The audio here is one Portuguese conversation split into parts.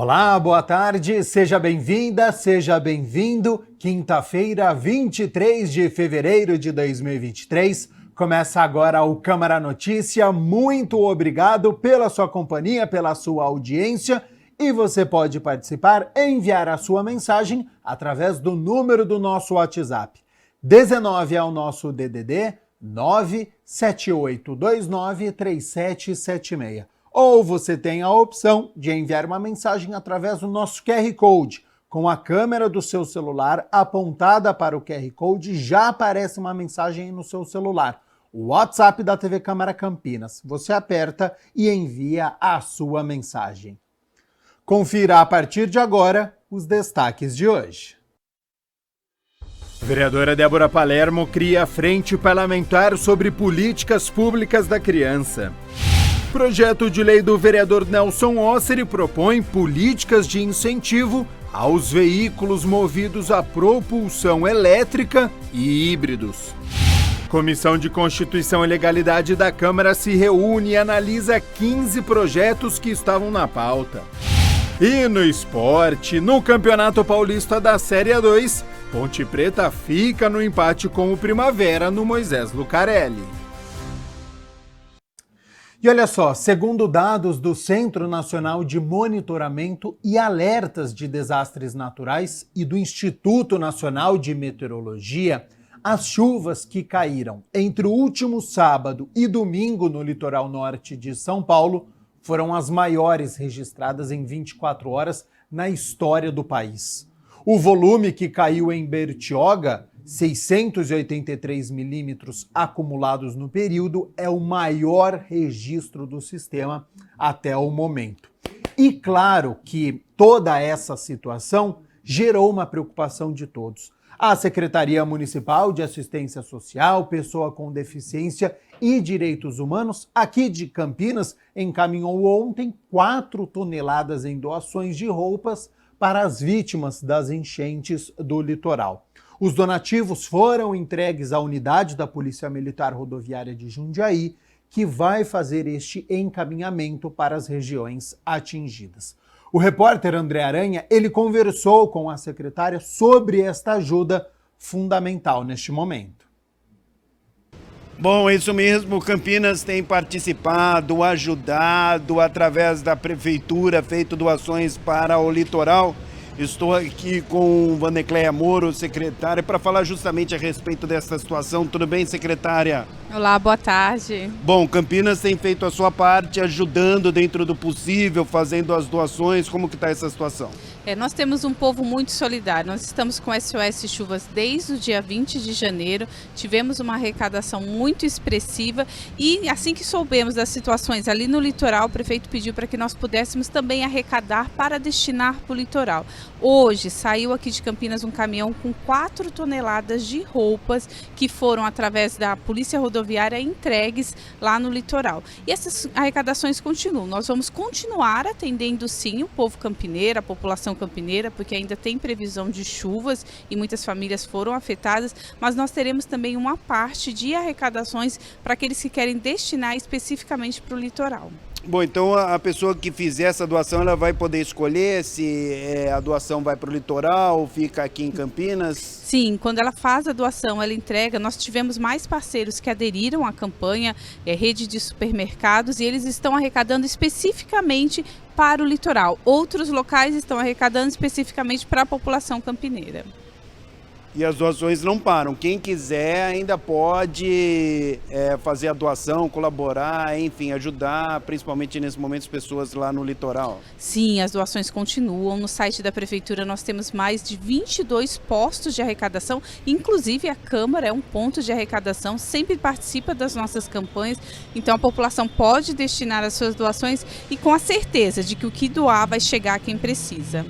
Olá, boa tarde, seja bem-vinda, seja bem-vindo. Quinta-feira, 23 de fevereiro de 2023. Começa agora o Câmara Notícia. Muito obrigado pela sua companhia, pela sua audiência. E você pode participar e enviar a sua mensagem através do número do nosso WhatsApp. 19 é o nosso DDD 978293776. Ou você tem a opção de enviar uma mensagem através do nosso QR Code. Com a câmera do seu celular apontada para o QR Code, já aparece uma mensagem no seu celular. O WhatsApp da TV Câmara Campinas. Você aperta e envia a sua mensagem. Confira a partir de agora os destaques de hoje. Vereadora Débora Palermo cria frente parlamentar sobre políticas públicas da criança. Projeto de lei do vereador Nelson Osseri propõe políticas de incentivo aos veículos movidos a propulsão elétrica e híbridos. Comissão de Constituição e Legalidade da Câmara se reúne e analisa 15 projetos que estavam na pauta. E no esporte, no Campeonato Paulista da Série A2, Ponte Preta fica no empate com o Primavera no Moisés Lucarelli. E olha só, segundo dados do Centro Nacional de Monitoramento e Alertas de Desastres Naturais e do Instituto Nacional de Meteorologia, as chuvas que caíram entre o último sábado e domingo no litoral norte de São Paulo foram as maiores registradas em 24 horas na história do país. O volume que caiu em Bertioga, 683 milímetros acumulados no período, é o maior registro do sistema até o momento. E claro que toda essa situação gerou uma preocupação de todos. A Secretaria Municipal de Assistência Social, Pessoa com Deficiência e Direitos Humanos, aqui de Campinas, encaminhou ontem 4 toneladas em doações de roupas para as vítimas das enchentes do litoral. Os donativos foram entregues à unidade da Polícia Militar Rodoviária de Jundiaí, que vai fazer este encaminhamento para as regiões atingidas. O repórter André Aranha, ele conversou com a secretária sobre esta ajuda fundamental neste momento. Bom, é isso mesmo, Campinas tem participado, ajudado através da prefeitura, feito doações para o litoral. Estou aqui com Vanecleia Moro, secretária, para falar justamente a respeito dessa situação. Tudo bem, secretária? Olá, boa tarde. Bom, Campinas tem feito a sua parte, ajudando dentro do possível, fazendo as doações. Como que está essa situação? Nós temos um povo muito solidário. Nós estamos com SOS Chuvas desde o dia 20 de janeiro. Tivemos uma arrecadação muito expressiva e assim que soubemos das situações ali no litoral, o prefeito pediu para que nós pudéssemos também arrecadar para destinar para o litoral. Hoje saiu aqui de Campinas um caminhão com 4 toneladas de roupas que foram através da Polícia Rodoviária entregues lá no litoral. E essas arrecadações continuam. Nós vamos continuar atendendo sim o povo campineiro, a população campineira, porque ainda tem previsão de chuvas e muitas famílias foram afetadas, mas nós teremos também uma parte de arrecadações para aqueles que querem destinar especificamente para o litoral. Bom, então a pessoa que fizer essa doação, ela vai poder escolher se a doação vai para o litoral ou fica aqui em Campinas? Sim, quando ela faz a doação, ela entrega. Nós tivemos mais parceiros que aderiram à campanha, rede de supermercados, e eles estão arrecadando especificamente para o litoral. Outros locais estão arrecadando especificamente para a população campineira. E as doações não param. Quem quiser ainda pode fazer a doação, colaborar, enfim, ajudar, principalmente nesse momento, as pessoas lá no litoral. Sim, as doações continuam. No site da Prefeitura nós temos mais de 22 postos de arrecadação. Inclusive a Câmara é um ponto de arrecadação, sempre participa das nossas campanhas. Então a população pode destinar as suas doações e com a certeza de que o que doar vai chegar a quem precisa.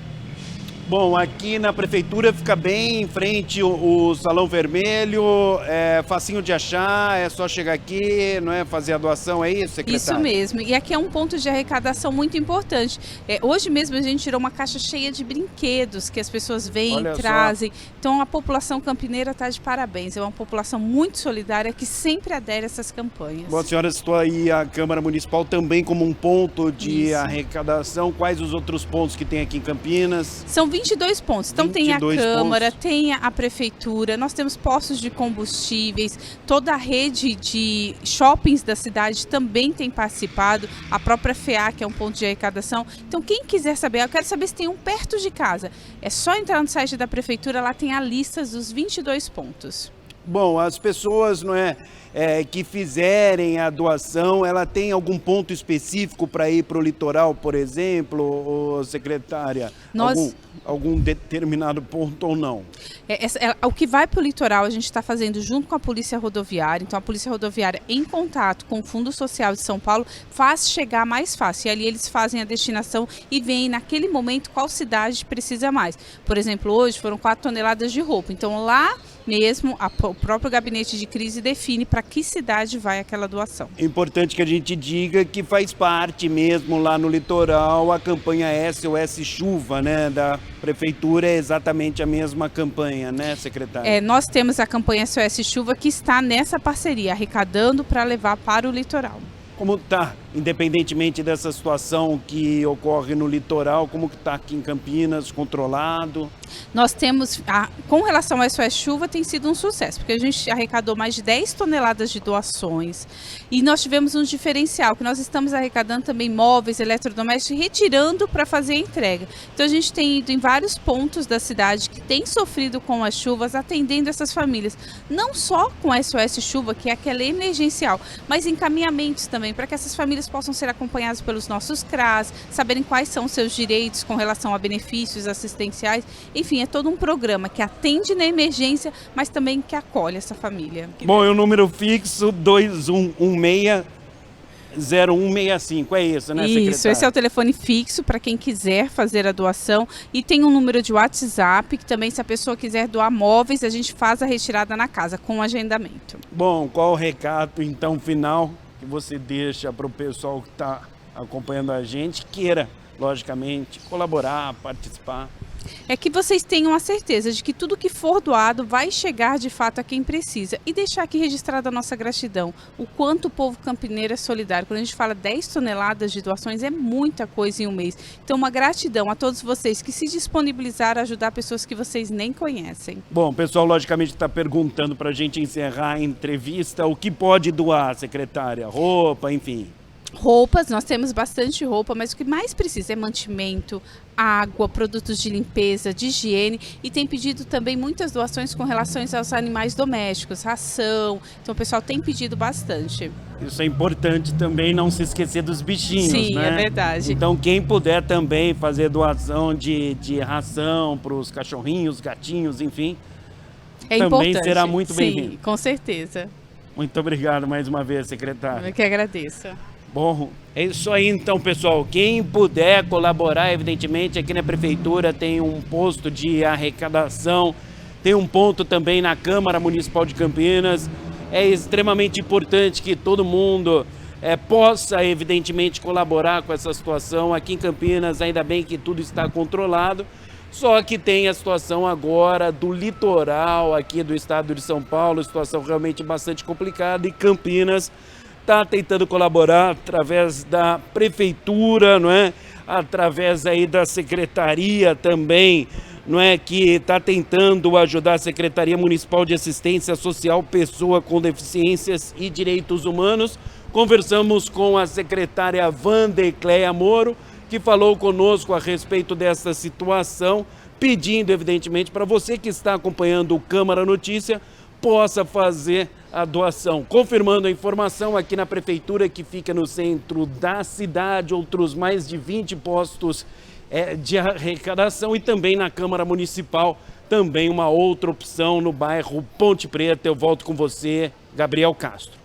Bom, aqui na prefeitura fica bem em frente o Salão Vermelho, é facinho de achar, é só chegar aqui, não é, fazer a doação, é isso, secretário? Isso mesmo, e aqui é um ponto de arrecadação muito importante. Hoje mesmo a gente tirou uma caixa cheia de brinquedos que as pessoas vêm, Olha trazem. Então a população campineira está de parabéns, é uma população muito solidária que sempre adere a essas campanhas. Bom, a senhora citou aí a Câmara Municipal também como um ponto de arrecadação. Quais os outros pontos que tem aqui em Campinas? São 22 pontos. Então tem a 22 Câmara, pontos. tem a Prefeitura, nós temos postos de combustíveis, toda a rede de shoppings da cidade também tem participado, a própria FEA, que é um ponto de arrecadação. Então quem quiser saber, eu quero saber se tem um perto de casa, é só entrar no site da Prefeitura, lá tem a lista dos 22 pontos. Bom, as pessoas, não é, que fizerem a doação, ela tem algum ponto específico para ir para o litoral, por exemplo, ô, secretária? Algum determinado ponto ou não? O que vai para o litoral a gente está fazendo junto com a Polícia Rodoviária. Então a Polícia Rodoviária, em contato com o Fundo Social de São Paulo, faz chegar mais fácil. E ali eles fazem a destinação e veem naquele momento qual cidade precisa mais. Por exemplo, hoje foram 4 toneladas de roupa. Então lá mesmo o próprio gabinete de crise define para que cidade vai aquela doação. Importante que a gente diga que faz parte mesmo lá no litoral a campanha SOS Chuva, né, da prefeitura, é exatamente a mesma campanha, né, secretária? Nós temos a campanha SOS Chuva que está nessa parceria, arrecadando para levar para o litoral. Como está, independentemente dessa situação que ocorre no litoral, como que está aqui em Campinas, controlado? Nós temos, com relação ao SOS Chuva, tem sido um sucesso, porque a gente arrecadou mais de 10 toneladas de doações e nós tivemos um diferencial, que nós estamos arrecadando também móveis, eletrodomésticos, retirando para fazer a entrega. Então a gente tem ido em vários pontos da cidade que tem sofrido com as chuvas, atendendo essas famílias, não só com a SOS Chuva, que é aquela emergencial, mas encaminhamentos também, para que essas famílias possam ser acompanhadas pelos nossos CRAS, saberem quais são os seus direitos com relação a benefícios assistenciais. Enfim, é todo um programa que atende na emergência, mas também que acolhe essa família. Bom, é o número fixo 2116-0165, é isso, né, secretária? Isso, esse é o telefone fixo para quem quiser fazer a doação. E tem um número de WhatsApp, que também, se a pessoa quiser doar móveis, a gente faz a retirada na casa, com agendamento. Bom, qual o recado, então, final que você deixa para o pessoal que está acompanhando a gente, queira, logicamente, colaborar, participar? É que vocês tenham a certeza de que tudo que for doado vai chegar de fato a quem precisa. E deixar aqui registrada a nossa gratidão, o quanto o povo campineiro é solidário. Quando a gente fala 10 toneladas de doações, é muita coisa em um mês. Então, uma gratidão a todos vocês que se disponibilizaram a ajudar pessoas que vocês nem conhecem. Bom, o pessoal logicamente está perguntando para a gente encerrar a entrevista o que pode doar, secretária, roupa, enfim. Roupas, nós temos bastante roupa, mas o que mais precisa é mantimento, água, produtos de limpeza, de higiene, e tem pedido também muitas doações com relação aos animais domésticos, ração, então o pessoal tem pedido bastante. Isso é importante também, não se esquecer dos bichinhos, Sim, né? É verdade. Então quem puder também fazer doação de ração para os cachorrinhos, gatinhos, enfim, é também importante. será muito bem-vindo. Sim, com certeza. Muito obrigado mais uma vez, secretário. Eu que agradeço. Bom, é isso aí então, pessoal. Quem puder colaborar, evidentemente, aqui na prefeitura tem um posto de arrecadação, tem um ponto também na Câmara Municipal de Campinas. É extremamente importante que todo mundo possa, evidentemente, colaborar com essa situação. Aqui em Campinas, ainda bem que tudo está controlado, só que tem a situação agora do litoral aqui do estado de São Paulo, situação realmente bastante complicada, e Campinas está tentando colaborar através da prefeitura, não é? Através aí da secretaria também, não é? Que está tentando ajudar a Secretaria Municipal de Assistência Social, Pessoa com Deficiências e Direitos Humanos. Conversamos com a secretária Vandercleia Moro, que falou conosco a respeito dessa situação, pedindo, evidentemente, para você que está acompanhando o Câmara Notícia, possa fazer a doação. Confirmando a informação aqui na prefeitura, que fica no centro da cidade, outros mais de 20 postos de arrecadação, e também na Câmara Municipal, também uma outra opção no bairro Ponte Preta. Eu volto com você, Gabriel Castro.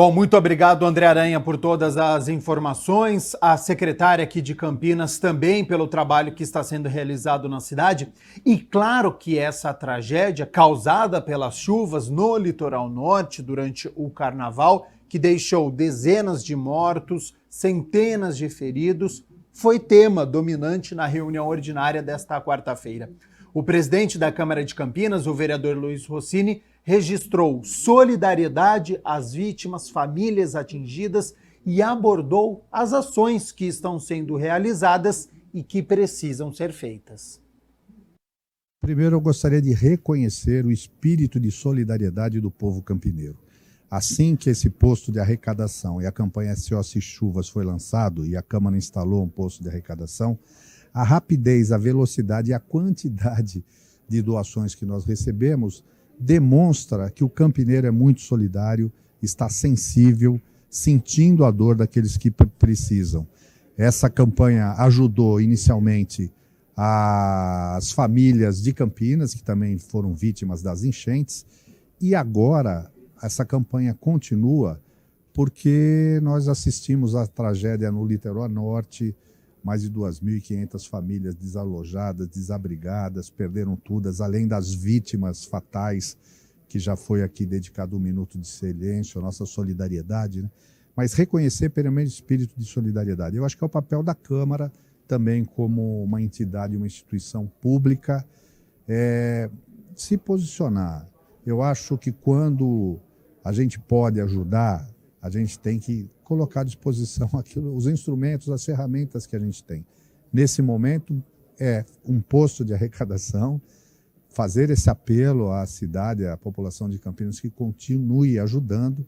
Bom, muito obrigado, André Aranha, por todas as informações. A secretária aqui de Campinas também pelo trabalho que está sendo realizado na cidade. E claro que essa tragédia causada pelas chuvas no litoral norte durante o carnaval, que deixou dezenas de mortos, centenas de feridos, foi tema dominante na reunião ordinária desta quarta-feira. O presidente da Câmara de Campinas, o vereador Luiz Rossini, registrou solidariedade às vítimas, famílias atingidas e abordou as ações que estão sendo realizadas e que precisam ser feitas. Primeiro, eu gostaria de reconhecer o espírito de solidariedade do povo campineiro. Assim que esse posto de arrecadação e a campanha SOS Chuvas foi lançado e a Câmara instalou um posto de arrecadação, a rapidez, a velocidade e a quantidade de doações que nós recebemos demonstra que o campineiro é muito solidário, está sensível, sentindo a dor daqueles que precisam. Essa campanha ajudou inicialmente as famílias de Campinas, que também foram vítimas das enchentes, e agora essa campanha continua porque nós assistimos à tragédia no litoral norte, mais de 2.500 famílias desalojadas, desabrigadas, perderam tudo, além das vítimas fatais, que já foi aqui dedicado um minuto de silêncio, a nossa solidariedade, né? Mas reconhecer pelo menos o espírito de solidariedade. Eu acho que é o papel da Câmara, também como uma entidade, uma instituição pública, se posicionar. Eu acho que quando a gente pode ajudar, a gente tem que colocar à disposição os instrumentos, as ferramentas que a gente tem. Nesse momento, é um posto de arrecadação, fazer esse apelo à cidade, à população de Campinas, que continue ajudando.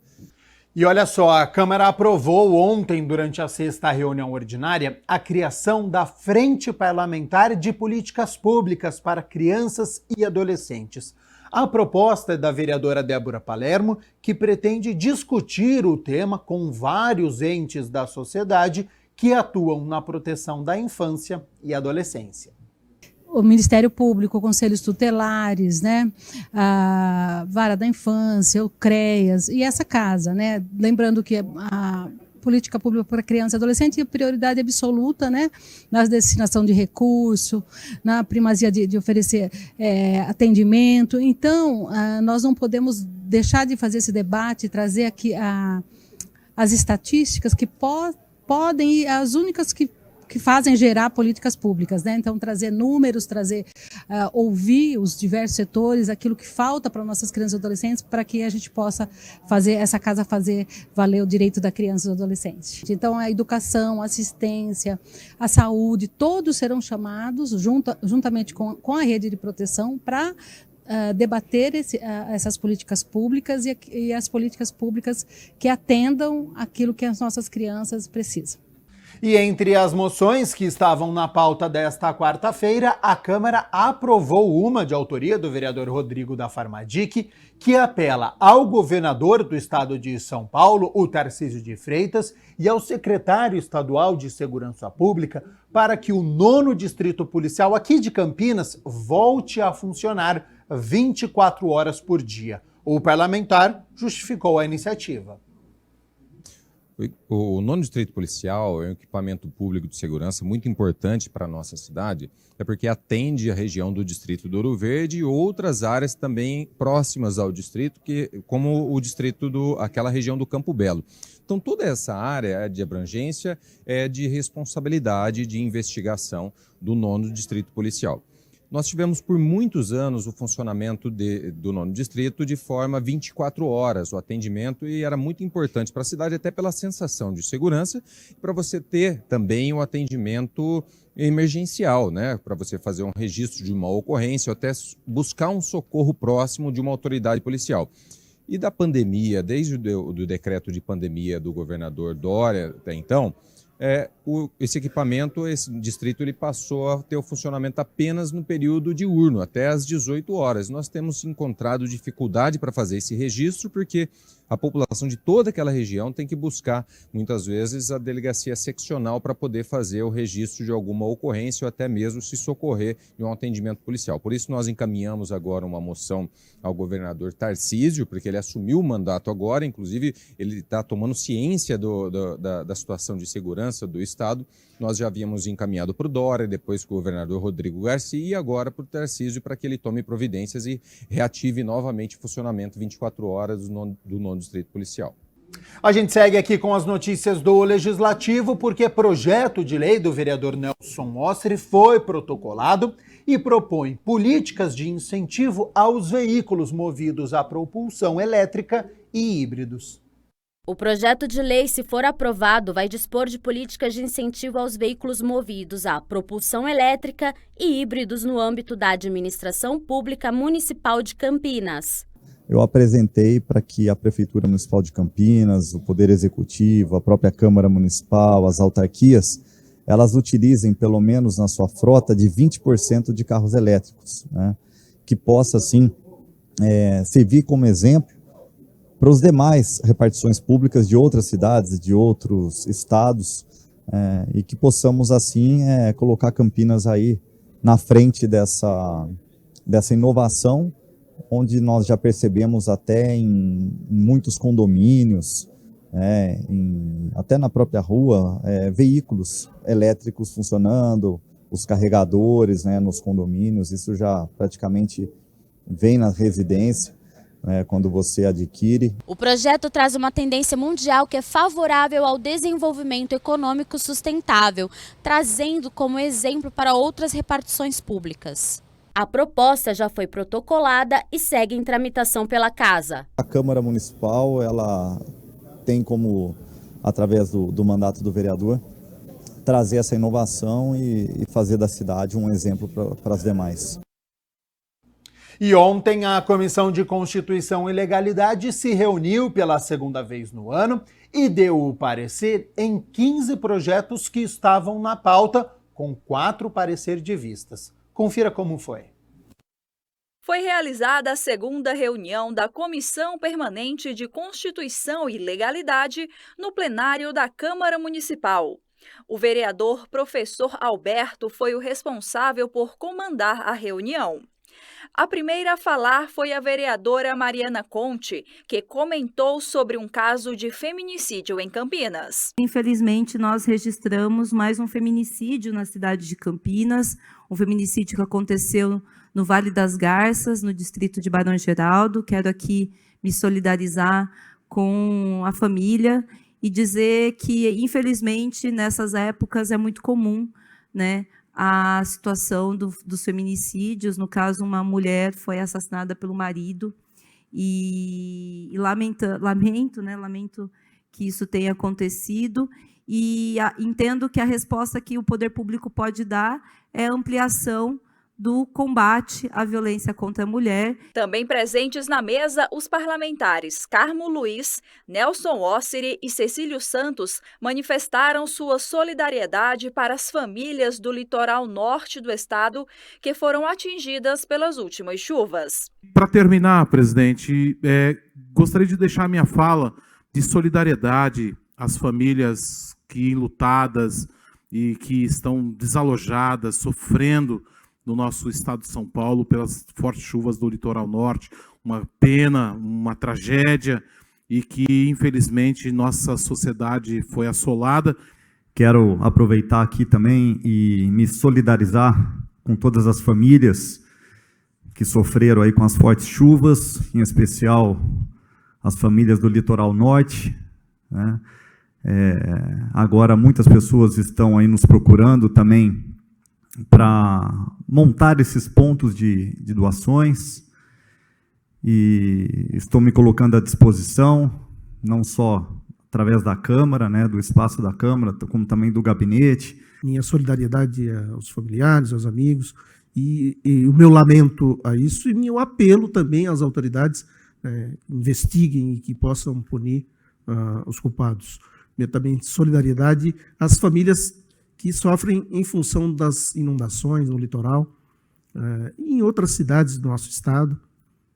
E olha só, a Câmara aprovou ontem, durante a sexta reunião ordinária, a criação da Frente Parlamentar de Políticas Públicas para Crianças e Adolescentes. A proposta é da vereadora Débora Palermo, que pretende discutir o tema com vários entes da sociedade que atuam na proteção da infância e adolescência. O Ministério Público, conselhos tutelares, né, a Vara da Infância, o CREAS e essa casa, né, lembrando que a política pública para criança e adolescente é prioridade absoluta, né, na destinação de recurso, na primazia de oferecer atendimento. Então, nós não podemos deixar de fazer esse debate, trazer aqui as estatísticas que podem e as únicas que fazem gerar políticas públicas, né? Então, trazer números, ouvir os diversos setores, aquilo que falta para nossas crianças e adolescentes, para que a gente possa fazer essa casa fazer valer o direito da criança e do adolescente. Então, a educação, a assistência, a saúde, todos serão chamados juntamente com a rede de proteção para debater essas políticas públicas e as políticas públicas que atendam aquilo que as nossas crianças precisam. E entre as moções que estavam na pauta desta quarta-feira, a Câmara aprovou uma de autoria do vereador Rodrigo da Farmadique, que apela ao governador do estado de São Paulo, o Tarcísio de Freitas, e ao secretário estadual de Segurança Pública para que o 9º Distrito Policial aqui de Campinas volte a funcionar 24 horas por dia. O parlamentar justificou a iniciativa. O 9º Distrito Policial é um equipamento público de segurança muito importante para a nossa cidade, porque atende a região do Distrito do Ouro Verde e outras áreas também próximas ao distrito, como o distrito aquela região do Campo Belo. Então, toda essa área de abrangência é de responsabilidade de investigação do 9º Distrito Policial. Nós tivemos por muitos anos o funcionamento do 9º Distrito de forma 24 horas, o atendimento, e era muito importante para a cidade, até pela sensação de segurança, para você ter também o atendimento emergencial, né? Para você fazer um registro de uma ocorrência ou até buscar um socorro próximo de uma autoridade policial. E da pandemia, desde o decreto de pandemia do governador Dória até então, esse equipamento, esse distrito, ele passou a ter o funcionamento apenas no período diurno, até às 18 horas. Nós temos encontrado dificuldade para fazer esse registro, porque a população de toda aquela região tem que buscar, muitas vezes, a delegacia seccional para poder fazer o registro de alguma ocorrência ou até mesmo se socorrer em um atendimento policial. Por isso nós encaminhamos agora uma moção ao governador Tarcísio, porque ele assumiu o mandato agora, inclusive ele está tomando ciência da situação de segurança do Estado. Nós já havíamos encaminhado para o Dória, depois para o governador Rodrigo Garcia e agora para o Tarcísio para que ele tome providências e reative novamente o funcionamento 24 horas do nono distrito policial. A gente segue aqui com as notícias do Legislativo, porque projeto de lei do vereador Nelson Osseri foi protocolado e propõe políticas de incentivo aos veículos movidos a propulsão elétrica e híbridos. O projeto de lei, se for aprovado, vai dispor de políticas de incentivo aos veículos movidos a propulsão elétrica e híbridos no âmbito da administração pública municipal de Campinas. Eu apresentei para que a Prefeitura Municipal de Campinas, o Poder Executivo, a própria Câmara Municipal, as autarquias, elas utilizem pelo menos na sua frota de 20% de carros elétricos, né? Que possa, assim, servir como exemplo para os demais repartições públicas de outras cidades, de outros estados, e que possamos, assim, colocar Campinas aí na frente dessa inovação, onde nós já percebemos até em muitos condomínios, até na própria rua, veículos elétricos funcionando, os carregadores, né, nos condomínios, isso já praticamente vem na residência, quando você adquire. O projeto traz uma tendência mundial que é favorável ao desenvolvimento econômico sustentável, trazendo como exemplo para outras repartições públicas. A proposta já foi protocolada e segue em tramitação pela Casa. A Câmara Municipal, ela tem como, através do mandato do vereador, trazer essa inovação e fazer da cidade um exemplo para as demais. E ontem a Comissão de Constituição e Legalidade se reuniu pela segunda vez no ano e deu o parecer em 15 projetos que estavam na pauta, com 4 parecer de vistas. Confira como foi. Foi realizada a segunda reunião da Comissão Permanente de Constituição e Legalidade no plenário da Câmara Municipal. O vereador professor Alberto foi o responsável por comandar a reunião. A primeira a falar foi a vereadora Mariana Conte, que comentou sobre um caso de feminicídio em Campinas. Infelizmente, nós registramos mais um feminicídio na cidade de Campinas, um feminicídio que aconteceu no Vale das Garças, no distrito de Barão Geraldo. Quero aqui me solidarizar com a família e dizer que, infelizmente, nessas épocas é muito comum, né, a situação dos feminicídios. No caso, uma mulher foi assassinada pelo marido e lamento que isso tenha acontecido e entendo que a resposta que o poder público pode dar é a ampliação do combate à violência contra a mulher. Também presentes na mesa, os parlamentares Carmo Luiz, Nelson Osseri e Cecílio Santos manifestaram sua solidariedade para as famílias do litoral norte do estado que foram atingidas pelas últimas chuvas. Para terminar, presidente, gostaria de deixar minha fala de solidariedade às famílias que enlutadas e que estão desalojadas, sofrendo no nosso estado de São Paulo pelas fortes chuvas do litoral norte. Uma pena, uma tragédia e que, infelizmente, nossa sociedade foi assolada. Quero aproveitar aqui também e me solidarizar com todas as famílias que sofreram aí com as fortes chuvas, em especial as famílias do litoral norte, né? Agora muitas pessoas estão aí nos procurando também para montar esses pontos de doações e estou me colocando à disposição, não só através da Câmara, né, do espaço da Câmara, como também do gabinete. Minha solidariedade aos familiares, aos amigos e o meu lamento a isso e meu apelo também às autoridades investiguem e que possam punir os culpados. Minha também solidariedade às famílias que sofrem em função das inundações no litoral e em outras cidades do nosso estado.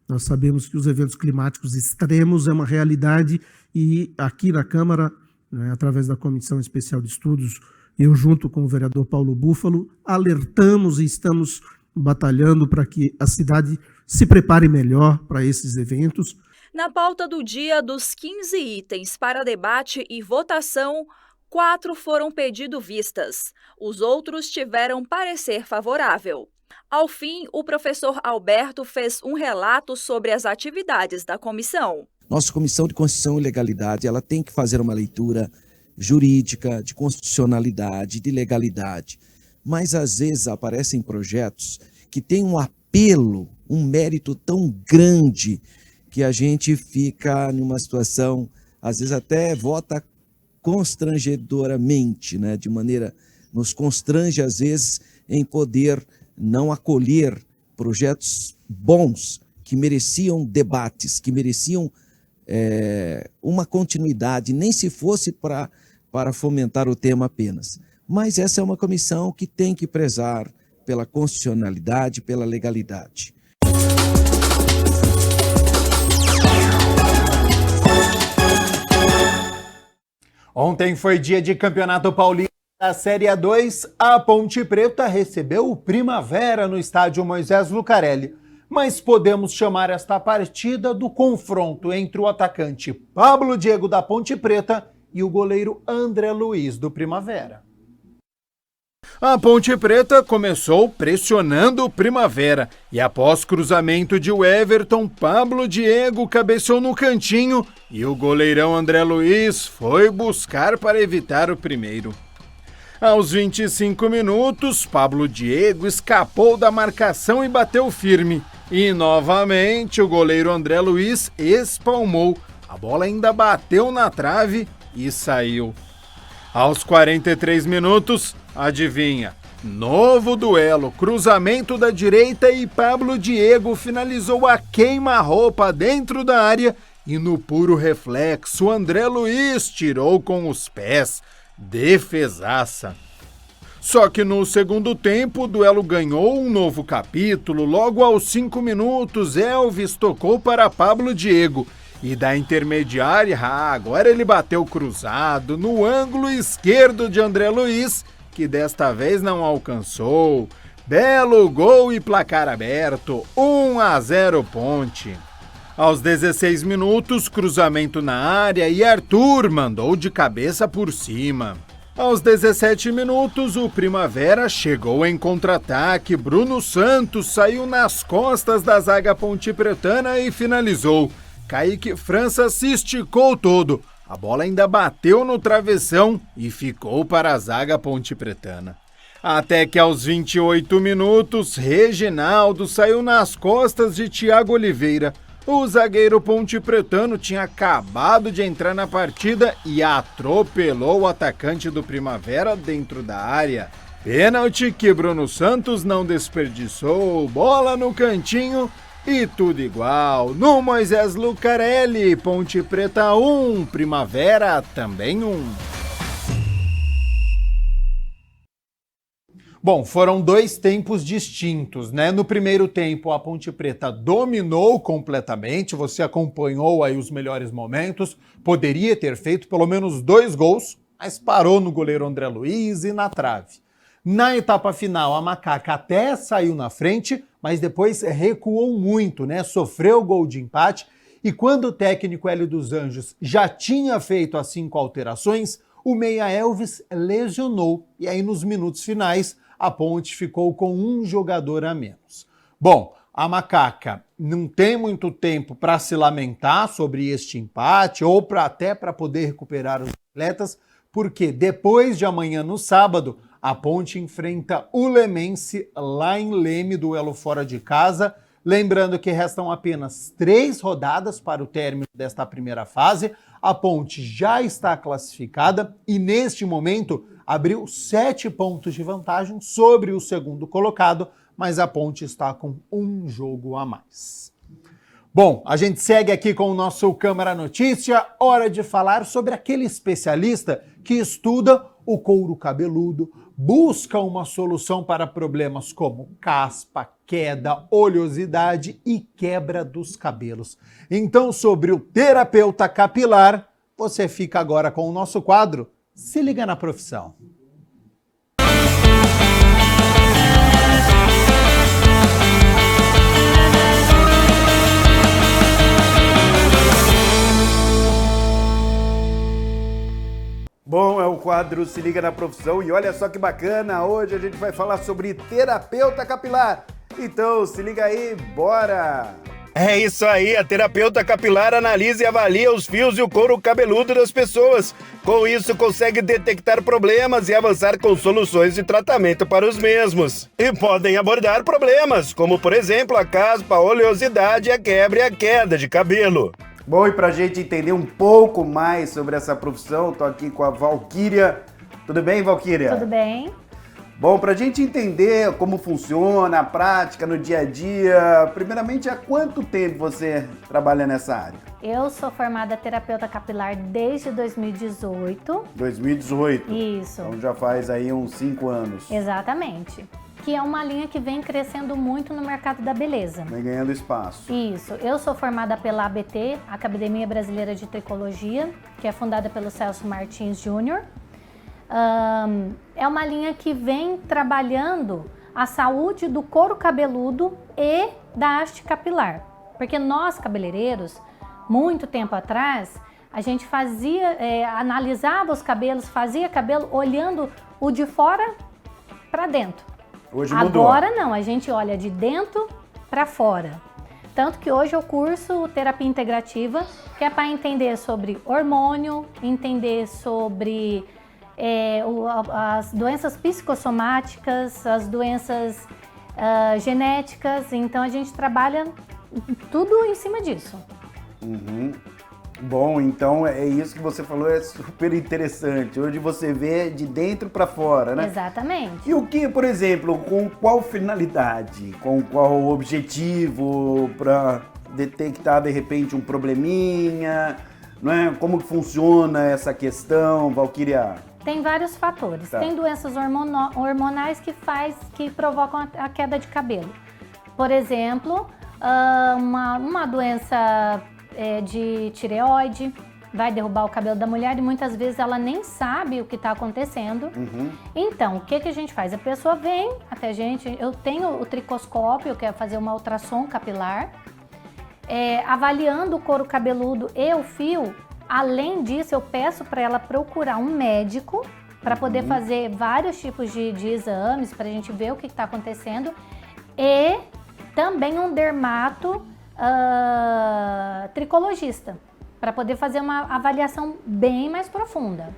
Nós sabemos que os eventos climáticos extremos é uma realidade e aqui na Câmara, né, através da Comissão Especial de Estudos, eu junto com o vereador Paulo Búfalo, alertamos e estamos batalhando para que a cidade se prepare melhor para esses eventos. Na pauta do dia, dos 15 itens para debate e votação, 4 foram pedido vistas. Os outros tiveram parecer favorável. Ao fim, o professor Alberto fez um relato sobre as atividades da comissão. Nossa Comissão de Constituição e Legalidade, ela tem que fazer uma leitura jurídica, de constitucionalidade, de legalidade. Mas às vezes aparecem projetos que têm um apelo, um mérito tão grande que a gente fica numa situação, às vezes até vota constrangedoramente, né? De maneira, nos constrange às vezes em poder não acolher projetos bons que mereciam debates, que mereciam uma continuidade, nem se fosse para fomentar o tema apenas. Mas essa é uma comissão que tem que prezar pela constitucionalidade, pela legalidade. Ontem foi dia de Campeonato Paulista da Série A2. A Ponte Preta recebeu o Primavera no estádio Moisés Lucarelli. Mas podemos chamar esta partida do confronto entre o atacante Pablo Diego da Ponte Preta e o goleiro André Luiz do Primavera. A Ponte Preta começou pressionando o Primavera e após cruzamento de Everton, Pablo Diego cabeceou no cantinho e o goleirão André Luiz foi buscar para evitar o primeiro. Aos 25 minutos, Pablo Diego escapou da marcação e bateu firme. E novamente o goleiro André Luiz espalmou. A bola ainda bateu na trave e saiu. Aos 43 minutos, adivinha? Novo duelo, cruzamento da direita e Pablo Diego finalizou a queima-roupa dentro da área e no puro reflexo André Luiz tirou com os pés. Defesaça. Só que no segundo tempo o duelo ganhou um novo capítulo. Logo aos 5 minutos, Elvis tocou para Pablo Diego. E da intermediária, agora ele bateu cruzado no ângulo esquerdo de André Luiz, que desta vez não alcançou. Belo gol e placar aberto, 1-0 Ponte. Aos 16 minutos, cruzamento na área e Arthur mandou de cabeça por cima. Aos 17 minutos, o Primavera chegou em contra-ataque. Bruno Santos saiu nas costas da zaga pontepretana e finalizou. Kaique França se esticou todo. A bola ainda bateu no travessão e ficou para a zaga pontepretana. Até que aos 28 minutos, Reginaldo saiu nas costas de Thiago Oliveira. O zagueiro pontepretano tinha acabado de entrar na partida e atropelou o atacante do Primavera dentro da área. Pênalti que Bruno Santos não desperdiçou, bola no cantinho e tudo igual. No Moisés Lucarelli, Ponte Preta 1, Primavera também 1. Bom, foram 2 tempos distintos, né? No primeiro tempo, a Ponte Preta dominou completamente, você acompanhou aí os melhores momentos, poderia ter feito pelo menos 2 gols, mas parou no goleiro André Luiz e na trave. Na etapa final, a Macaca até saiu na frente, mas depois recuou muito, né? Sofreu gol de empate e quando o técnico Hélio dos Anjos já tinha feito as 5 alterações, o meia Elvis lesionou e aí nos minutos finais a Ponte ficou com um jogador a menos. Bom, a Macaca não tem muito tempo para se lamentar sobre este empate ou até para poder recuperar os atletas, porque depois de amanhã, no sábado, a Ponte enfrenta o Lemense lá em Leme, duelo fora de casa. Lembrando que restam apenas 3 rodadas para o término desta primeira fase. A Ponte já está classificada e, neste momento, abriu 7 pontos de vantagem sobre o segundo colocado, mas a Ponte está com um jogo a mais. Bom, a gente segue aqui com o nosso Câmara Notícia, hora de falar sobre aquele especialista que estuda o couro cabeludo, busca uma solução para problemas como caspa, queda, oleosidade e quebra dos cabelos. Então, sobre o terapeuta capilar, você fica agora com o nosso quadro Se Liga na Profissão. Bom, é o quadro Se Liga na Profissão e olha só que bacana, hoje a gente vai falar sobre terapeuta capilar. Então, se liga aí, bora! É isso aí, a terapeuta capilar analisa e avalia os fios e o couro cabeludo das pessoas. Com isso, consegue detectar problemas e avançar com soluções de tratamento para os mesmos. E podem abordar problemas, como por exemplo a caspa, a oleosidade, a quebra e a queda de cabelo. Bom, e pra gente entender um pouco mais sobre essa profissão, tô aqui com a Valquíria. Tudo bem, Valquíria? Tudo bem. Bom, pra gente entender como funciona a prática no dia a dia, primeiramente, há quanto tempo você trabalha nessa área? Eu sou formada terapeuta capilar desde 2018. 2018? Isso. Então já faz aí uns 5 anos. Exatamente. Que é uma linha que vem crescendo muito no mercado da beleza. Vem ganhando espaço. Isso. Eu sou formada pela ABT, Academia Brasileira de Tricologia, que é fundada pelo Celso Martins Júnior. É uma linha que vem trabalhando a saúde do couro cabeludo e da haste capilar. Porque nós, cabeleireiros, muito tempo atrás, a gente analisava os cabelos, fazia cabelo olhando o de fora para dentro. Hoje mudou. Agora não, a gente olha de dentro para fora. Tanto que hoje eu curso terapia integrativa, que é para entender sobre hormônio, entender sobre as doenças psicossomáticas, as doenças genéticas. Então a gente trabalha tudo em cima disso. Uhum. Bom, então é isso que você falou, é super interessante. Hoje você vê de dentro para fora, né? Exatamente. E o que, por exemplo, com qual finalidade, com qual objetivo para detectar de repente um probleminha, não é? Como que funciona essa questão, Valquíria? Tem vários fatores. Tá. Tem doenças hormonais que provocam a queda de cabelo. Por exemplo, uma doença de tireoide vai derrubar o cabelo da mulher e muitas vezes ela nem sabe o que está acontecendo. Uhum. Então, o que a gente faz? A pessoa vem até a gente, eu tenho o tricoscópio, eu quero fazer uma ultrassom capilar, avaliando o couro cabeludo e o fio. Além disso, eu peço para ela procurar um médico para poder fazer vários tipos de exames para a gente ver o que está acontecendo e também um dermato tricologista para poder fazer uma avaliação bem mais profunda.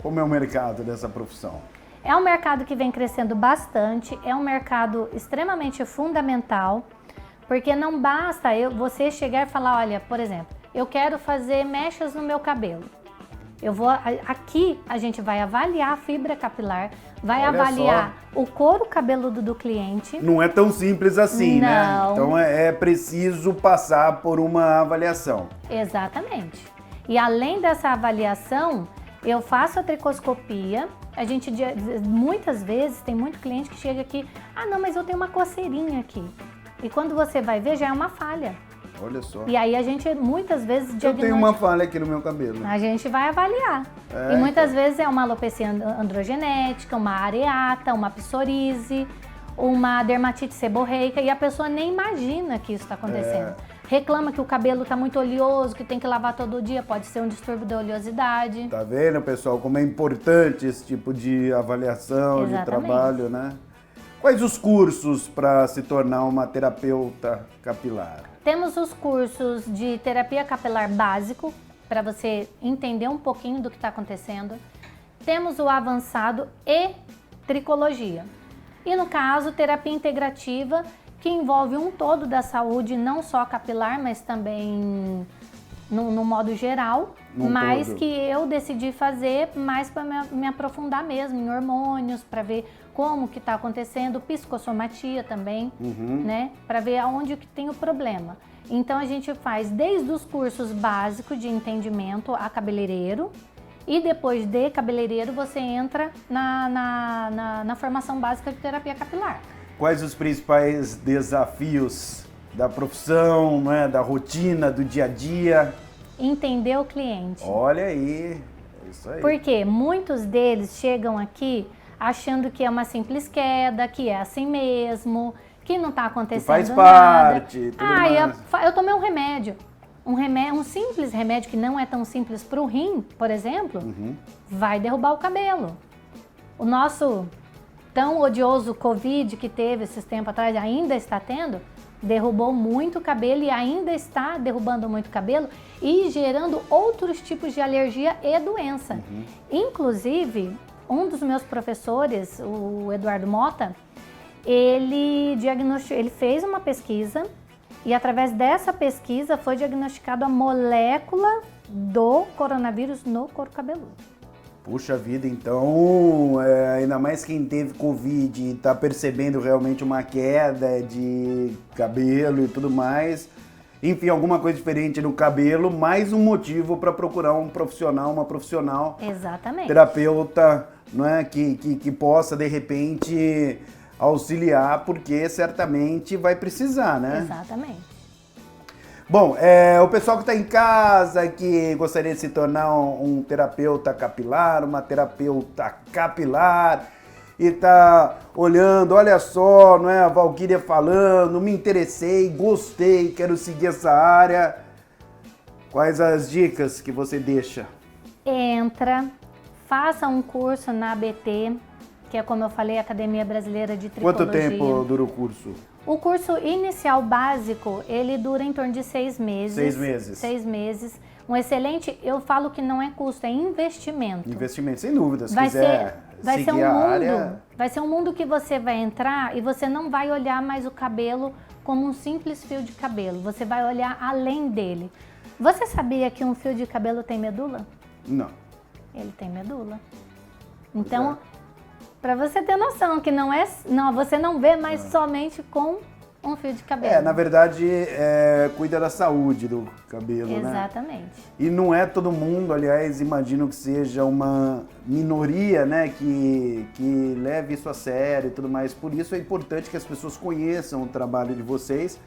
Como é o mercado dessa profissão? É um mercado que vem crescendo bastante, é um mercado extremamente fundamental, porque não basta você chegar e falar, olha, por exemplo, eu quero fazer mechas no meu cabelo. Aqui a gente vai avaliar a fibra capilar, vai Olha avaliar o couro cabeludo do cliente. Não é tão simples assim, Não. né? Então é preciso passar por uma avaliação. Exatamente. E além dessa avaliação, eu faço a tricoscopia. A gente, muitas vezes, tem muito cliente que chega aqui, não, mas eu tenho uma coceirinha aqui. E quando você vai ver, já é uma falha. Olha só. E aí a gente, muitas vezes, Eu tenho uma falha aqui no meu cabelo. A gente vai avaliar. E muitas vezes é uma alopecia androgenética, uma areata, uma psoríase, uma dermatite seborreica, e a pessoa nem imagina que isso está acontecendo. Reclama que o cabelo está muito oleoso, que tem que lavar todo dia, pode ser um distúrbio da oleosidade. Tá vendo, pessoal, como é importante esse tipo de avaliação, de trabalho, né? Quais os cursos para se tornar uma terapeuta capilar? Temos os cursos de terapia capilar básico, para você entender um pouquinho do que está acontecendo. Temos o avançado e tricologia. E no caso, terapia integrativa, que envolve um todo da saúde, não só capilar, mas também no modo geral, mas que eu decidi fazer mais para me aprofundar mesmo em hormônios, para ver como que está acontecendo, psicossomatia também, né? Para ver aonde que tem o problema. Então a gente faz desde os cursos básicos de entendimento a cabeleireiro E depois de cabeleireiro, você entra na formação básica de terapia capilar. Quais os principais desafios da profissão, né, da rotina, do dia a dia? Entender o cliente. Olha aí, é isso aí. Porque muitos deles chegam aqui achando que é uma simples queda, que é assim mesmo, que não está acontecendo faz nada. parte, tudo eu tomei um remédio. Um simples remédio que não é tão simples para o rim, por exemplo, vai derrubar o cabelo. O nosso tão odioso Covid que teve esses tempos atrás, ainda está tendo, derrubou muito cabelo e ainda está derrubando muito cabelo e gerando outros tipos de alergia e doença. Inclusive, um dos meus professores, o Eduardo Mota, ele fez uma pesquisa e através dessa pesquisa foi diagnosticada a molécula do coronavírus no couro cabeludo. Puxa vida, então, ainda mais quem teve Covid e está percebendo realmente uma queda de cabelo e tudo mais, enfim, alguma coisa diferente no cabelo, mais um motivo para procurar um profissional, uma profissional, exatamente, terapeuta, não é, que possa, de repente, auxiliar, porque certamente vai precisar, né? Exatamente. Bom, o pessoal que está em casa, que gostaria de se tornar um terapeuta capilar, uma terapeuta capilar, e está olhando, olha só, não é, a Valquíria falando, me interessei, gostei, quero seguir essa área. Quais as dicas que você deixa? Entra, faça um curso na ABT, que é, como eu falei, Academia Brasileira de Tricologia. Quanto tempo dura o curso? O curso inicial básico, ele dura em torno de 6 meses. 6 meses. 6 meses. Um excelente, eu falo que não é custo, é investimento. Investimento, sem dúvida. Se vai quiser ser um seguir a mundo, área... vai ser um mundo que você vai entrar e você não vai olhar mais o cabelo como um simples fio de cabelo. Você vai olhar além dele. Você sabia que um fio de cabelo tem medula? Não. Ele tem medula. Então, para você ter noção que você não vê mais somente com um fio de cabelo. Na verdade, cuida da saúde do cabelo, né? Exatamente. E não é todo mundo, aliás, imagino que seja uma minoria, né, que leve isso a sério e tudo mais. Por isso é importante que as pessoas conheçam o trabalho de vocês,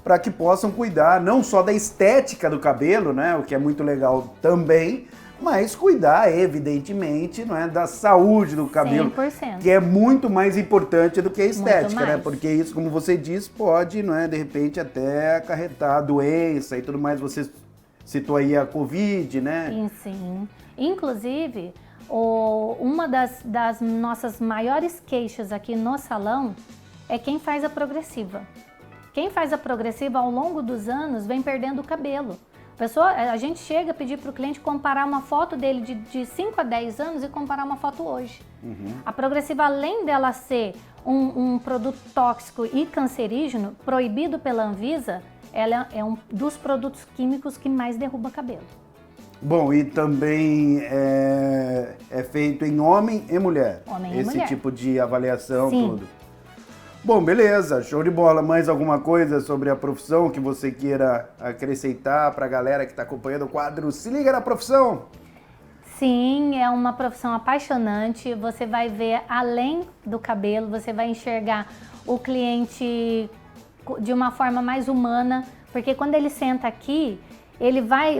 para que possam cuidar não só da estética do cabelo, né, o que é muito legal também, mas cuidar, evidentemente, não é, da saúde do cabelo, 100%. que é muito mais importante do que a estética, né? mais. Porque isso, como você diz, pode, não é, de repente até acarretar doença e tudo mais. Você citou aí a Covid, né? Sim, sim. Inclusive, uma das nossas maiores queixas aqui no salão é quem faz a progressiva. Quem faz a progressiva ao longo dos anos vem perdendo o cabelo. A gente chega a pedir para o cliente comparar uma foto dele de 5 a 10 anos e comparar uma foto hoje. A progressiva, além dela ser um produto tóxico e cancerígeno, proibido pela Anvisa, ela é um dos produtos químicos que mais derruba cabelo. Bom, e também é feito em homem e mulher. Homem e mulher. Esse tipo de avaliação, Sim. tudo. Bom, beleza, show de bola. Mais alguma coisa sobre a profissão que você queira acrescentar para a galera que está acompanhando o quadro Se Liga na Profissão? Sim, é uma profissão apaixonante. Você vai ver além do cabelo, você vai enxergar o cliente de uma forma mais humana, porque quando ele senta aqui,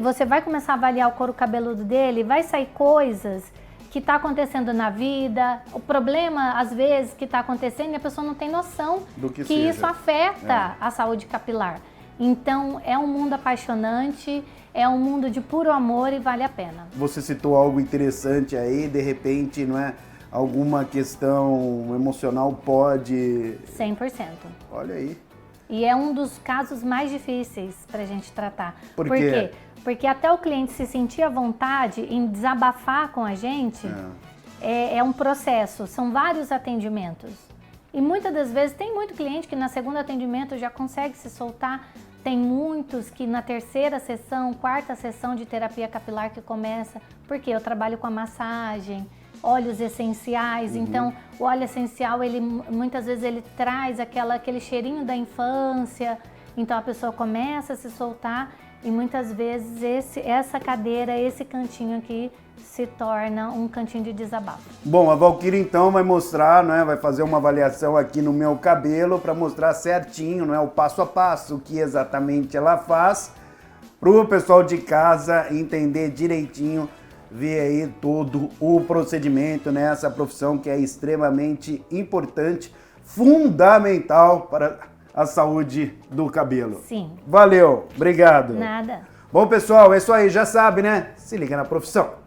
você vai começar a avaliar o couro cabeludo dele, vai sair coisas que está acontecendo na vida, o problema às vezes que está acontecendo e a pessoa não tem noção do que isso afeta a saúde capilar. Então é um mundo apaixonante, é um mundo de puro amor e vale a pena. Você citou algo interessante aí, de repente, não é? Alguma questão emocional pode... 100%. Olha aí. E é um dos casos mais difíceis para a gente tratar. Por quê? Porque até o cliente se sentir à vontade em desabafar com a gente, é um processo, são vários atendimentos. E muitas das vezes tem muito cliente que na segunda atendimento já consegue se soltar, tem muitos que na terceira sessão, quarta sessão de terapia capilar que começa, porque eu trabalho com a massagem, óleos essenciais, então o óleo essencial, muitas vezes ele traz aquele cheirinho da infância, então a pessoa começa a se soltar. e muitas vezes essa cadeira, esse cantinho aqui, se torna um cantinho de desabafo. Bom, a Valquíria então vai mostrar, né, vai fazer uma avaliação aqui no meu cabelo para mostrar certinho, né, o passo a passo, o que exatamente ela faz, para o pessoal de casa entender direitinho, ver aí todo o procedimento nessa profissão que é extremamente importante, fundamental para a saúde do cabelo. Sim. Valeu, obrigado. Nada. Bom, pessoal, é isso aí, já sabe, né? Se liga na profissão.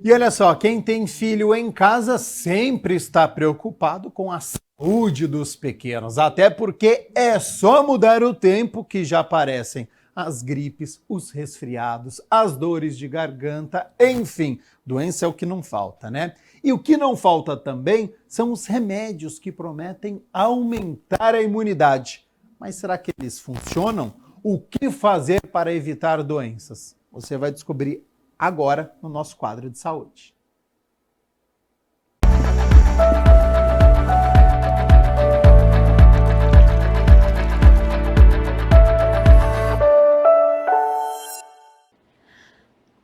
E olha só, quem tem filho em casa sempre está preocupado com a saúde dos pequenos, até porque é só mudar o tempo que já aparecem as gripes, os resfriados, as dores de garganta, enfim, doença é o que não falta, né? E o que não falta também são os remédios que prometem aumentar a imunidade. Mas será que eles funcionam? O que fazer para evitar doenças? Você vai descobrir agora no nosso quadro de saúde.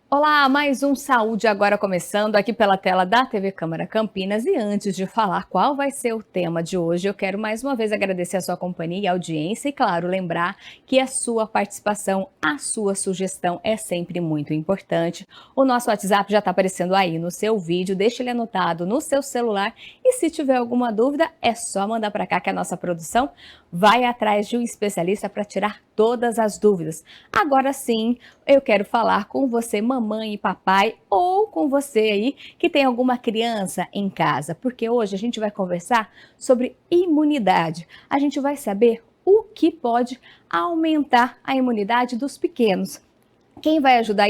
Olá, mais um Saúde Agora começando aqui pela tela da TV Câmara Campinas. E antes de falar qual vai ser o tema de hoje, eu quero mais uma vez agradecer a sua companhia e audiência e, claro, lembrar que a sua participação, a sua sugestão é sempre muito importante. O nosso WhatsApp já está aparecendo aí no seu vídeo, deixa ele anotado no seu celular e se tiver alguma dúvida é só mandar para cá que a nossa produção vai atrás de um especialista para tirar todas as dúvidas. Agora sim, eu quero falar com você, mamãe e papai, ou com você aí que tem alguma criança em casa, porque hoje a gente vai conversar sobre imunidade. A gente vai saber o que pode aumentar a imunidade dos pequenos. Quem vai ajudar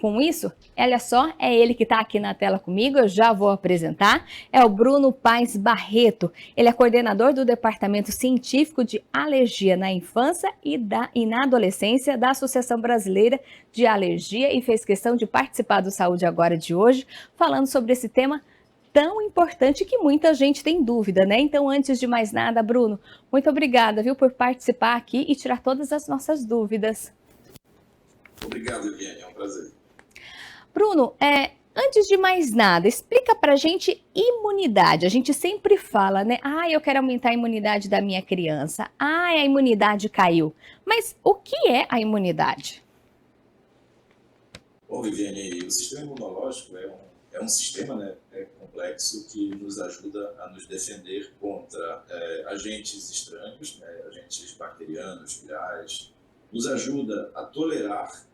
com isso, olha só, é ele que está aqui na tela comigo, eu já vou apresentar, é o Bruno Paes Barreto. Ele é coordenador do Departamento Científico de Alergia na Infância e na Adolescência da Associação Brasileira de Alergia e fez questão de participar do Saúde Agora de hoje, falando sobre esse tema tão importante que muita gente tem dúvida, né? Então, antes de mais nada, Bruno, muito obrigada, viu, por participar aqui e tirar todas as nossas dúvidas. Obrigado, Eviane, é um prazer. Bruno, antes de mais nada, explica pra gente imunidade. A gente sempre fala, né? Eu quero aumentar a imunidade da minha criança. A imunidade caiu. Mas o que é a imunidade? Bom, Viviane, o sistema imunológico é um sistema, né, complexo que nos ajuda a nos defender contra agentes estranhos, né, agentes bacterianos, virais, nos ajuda a tolerar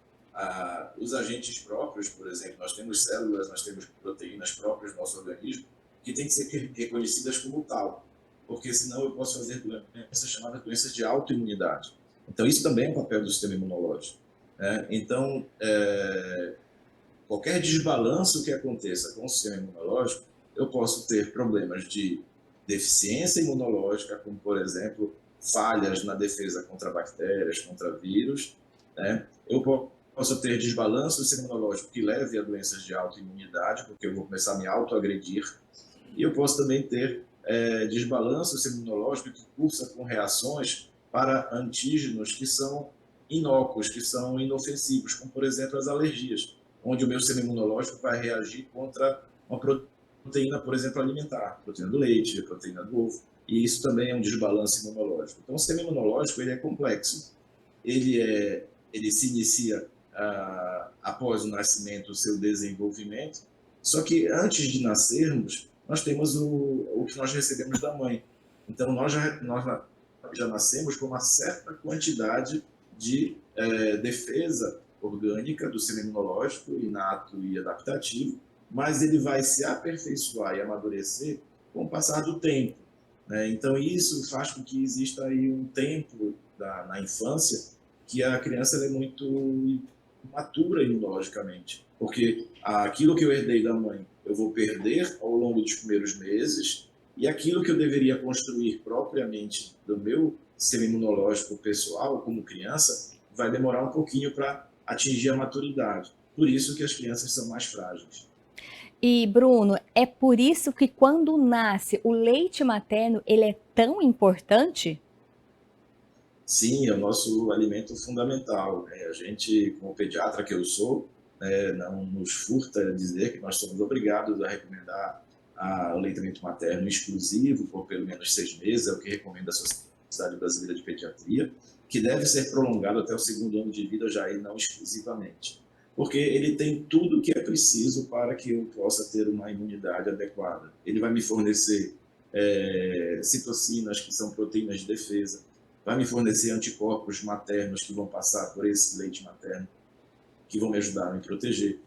os agentes próprios. Por exemplo, nós temos células, nós temos proteínas próprias do nosso organismo que têm que ser reconhecidas como tal, porque senão eu posso fazer doenças chamadas doenças de autoimunidade. Então, isso também é um papel do sistema imunológico, né? Então, qualquer desbalanço que aconteça com o sistema imunológico, eu posso ter problemas de deficiência imunológica, como, por exemplo, falhas na defesa contra bactérias, contra vírus, né? Eu posso ter desbalanço do sistema imunológico que leve a doenças de autoimunidade, porque eu vou começar a me autoagredir. E eu posso também ter desbalanço do sistema imunológico que cursa com reações para antígenos que são inócuos, que são inofensivos, como, por exemplo, as alergias, onde o meu sistema imunológico vai reagir contra uma proteína, por exemplo, alimentar, proteína do leite, proteína do ovo, e isso também é um desbalanço imunológico. Então, o sistema imunológico ele é complexo, ele se inicia após o nascimento, o seu desenvolvimento, só que antes de nascermos, nós temos o que nós recebemos da mãe. Então, nós já nascemos com uma certa quantidade de defesa orgânica do sistema imunológico, inato e adaptativo, mas ele vai se aperfeiçoar e amadurecer com o passar do tempo, né? Então, isso faz com que exista aí um tempo na infância que a criança é muito matura imunologicamente, porque aquilo que eu herdei da mãe eu vou perder ao longo dos primeiros meses, e aquilo que eu deveria construir propriamente do meu sistema imunológico pessoal como criança vai demorar um pouquinho para atingir a maturidade. Por isso que as crianças são mais frágeis. E, Bruno, é por isso que quando nasce o leite materno, ele é tão importante? Sim, é o nosso alimento fundamental, né? A gente, como pediatra que eu sou, né, não nos furta dizer que nós somos obrigados a recomendar o leitamento materno exclusivo por pelo menos 6 meses, é o que recomenda a Sociedade Brasileira de Pediatria, que deve ser prolongado até o 2º ano de vida já e não exclusivamente, porque ele tem tudo o que é preciso para que eu possa ter uma imunidade adequada. Ele vai me fornecer citocinas, que são proteínas de defesa, vai me fornecer anticorpos maternos que vão passar por esse leite materno, que vão me ajudar a me proteger,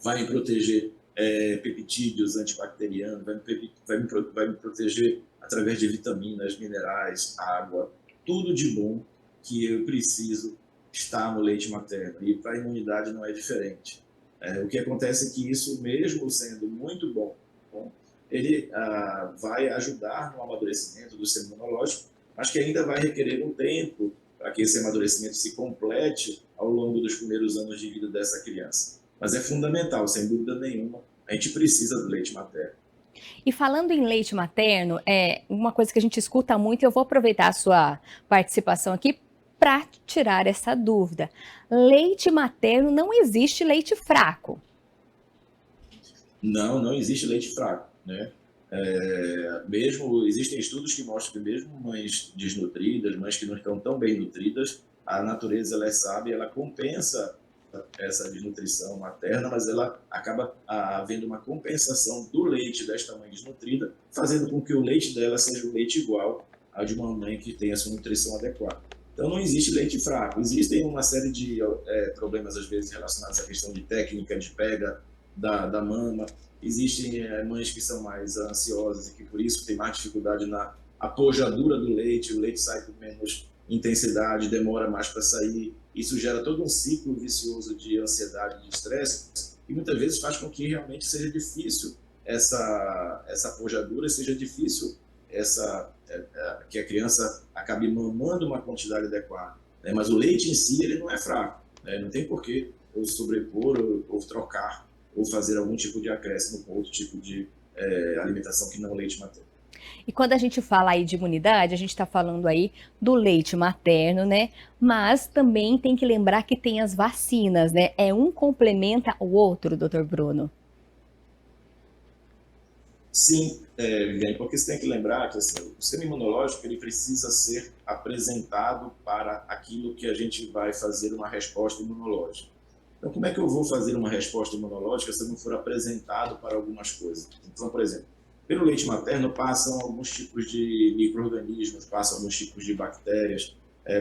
vai me proteger peptídeos antibacterianos, vai me proteger através de vitaminas, minerais, água, tudo de bom que eu preciso está no leite materno. E para a imunidade não é diferente. O que acontece é que isso, mesmo sendo muito bom, ele vai ajudar no amadurecimento do sistema imunológico, mas que ainda vai requerer um tempo para que esse amadurecimento se complete ao longo dos primeiros anos de vida dessa criança. Mas é fundamental, sem dúvida nenhuma, a gente precisa do leite materno. E falando em leite materno, é uma coisa que a gente escuta muito, e eu vou aproveitar a sua participação aqui para tirar essa dúvida. Leite materno, não existe leite fraco. Não existe leite fraco, né? Mesmo existem estudos que mostram que mesmo mães desnutridas, mães que não estão tão bem nutridas, a natureza ela é sábia, ela compensa essa desnutrição materna, mas ela acaba havendo uma compensação do leite desta mãe desnutrida, fazendo com que o leite dela seja um leite igual ao de uma mãe que tem a sua nutrição adequada. Então não existe leite fraco. Existem uma série de problemas, às vezes, relacionados à questão de técnica de pega da mama. Existem mães que são mais ansiosas e que por isso têm mais dificuldade na apojadura do leite, o leite sai com menos intensidade, demora mais para sair. Isso gera todo um ciclo vicioso de ansiedade, de estresse, e muitas vezes faz com que realmente seja difícil essa apojadura, seja difícil que a criança acabe mamando uma quantidade adequada. Né? Mas o leite em si ele não é fraco, né? Não tem por que eu sobrepor ou trocar ou fazer algum tipo de acréscimo com outro tipo de alimentação que não o leite materno. E quando a gente fala aí de imunidade, a gente está falando aí do leite materno, né? Mas também tem que lembrar que tem as vacinas, né? Um complementa o outro, doutor Bruno. Sim, Viviane, porque você tem que lembrar que assim, o sistema imunológico ele precisa ser apresentado para aquilo que a gente vai fazer uma resposta imunológica. Então, como é que eu vou fazer uma resposta imunológica se eu não for apresentado para algumas coisas? Então, por exemplo, pelo leite materno passam alguns tipos de micro-organismos, passam alguns tipos de bactérias,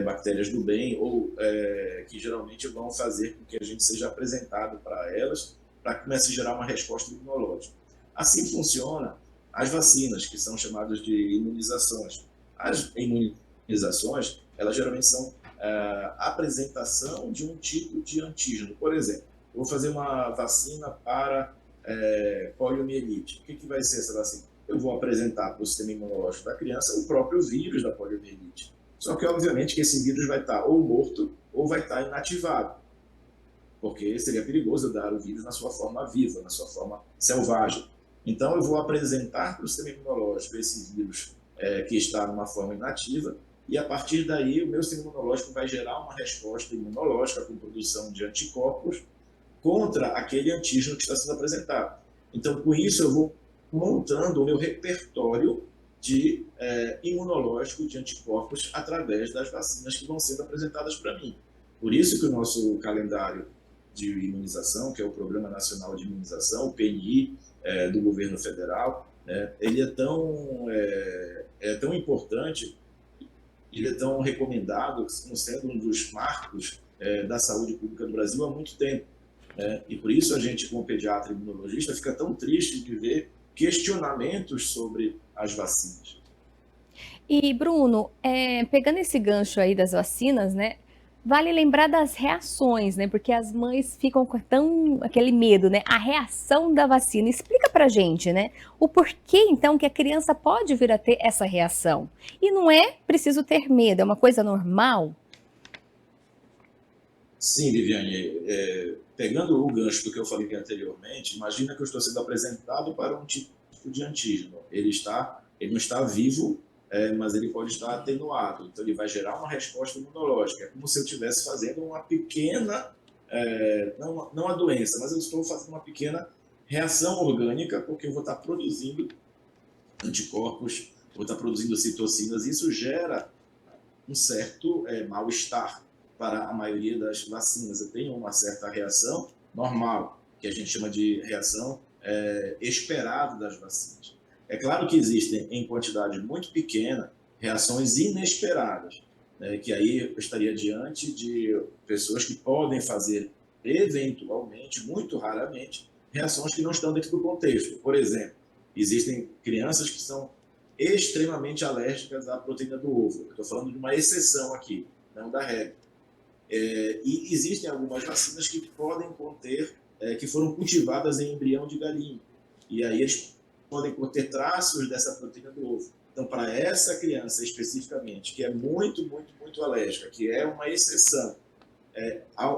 bactérias do bem, ou que geralmente vão fazer com que a gente seja apresentado para elas, para que comece a gerar uma resposta imunológica. Assim funciona as vacinas, que são chamadas de imunizações. As imunizações, elas geralmente são a apresentação de um tipo de antígeno. Por exemplo, eu vou fazer uma vacina para poliomielite. O que vai ser essa vacina? Eu vou apresentar para o sistema imunológico da criança o próprio vírus da poliomielite. Só que, obviamente, que esse vírus vai estar ou morto ou vai estar inativado, porque seria perigoso eu dar o vírus na sua forma viva, na sua forma selvagem. Então, eu vou apresentar para o sistema imunológico esse vírus que está numa forma inativa, e a partir daí o meu sistema imunológico vai gerar uma resposta imunológica com produção de anticorpos contra aquele antígeno que está sendo apresentado. Então, com isso, eu vou montando o meu repertório de imunológico de anticorpos através das vacinas que vão sendo apresentadas para mim. Por isso que o nosso calendário de imunização, que é o Programa Nacional de Imunização, o PNI, do governo federal, ele é tão importante, ele é tão recomendado como sendo um dos marcos da saúde pública do Brasil há muito tempo. né? E por isso a gente, como pediatra e imunologista, fica tão triste de ver questionamentos sobre as vacinas. E, Bruno, pegando esse gancho aí das vacinas, né? Vale lembrar das reações, né? Porque as mães ficam com aquele medo, né? A reação da vacina. Explica pra gente, né? O porquê, então, que a criança pode vir a ter essa reação. E não é preciso ter medo, é uma coisa normal? Sim, Viviane, pegando o gancho do que eu falei anteriormente, imagina que eu estou sendo apresentado para um tipo de antígeno. Ele não está vivo, mas ele pode estar atenuado. Então, ele vai gerar uma resposta imunológica. É como se eu estivesse fazendo uma pequena, não a doença, mas eu estou fazendo uma pequena reação orgânica, porque eu vou estar produzindo anticorpos, vou estar produzindo citocinas, e isso gera um certo mal-estar para a maioria das vacinas. Eu tenho uma certa reação normal, que a gente chama de reação esperada das vacinas. É claro que existem, em quantidade muito pequena, reações inesperadas, né, que aí eu estaria diante de pessoas que podem fazer, eventualmente, muito raramente, reações que não estão dentro do contexto. Por exemplo, existem crianças que são extremamente alérgicas à proteína do ovo. Estou falando de uma exceção aqui, não da regra. E existem algumas vacinas que podem conter, que foram cultivadas em embrião de galinha. E aí eles podem conter traços dessa proteína do ovo. Então, para essa criança especificamente, que é muito, muito, muito alérgica, que é uma exceção,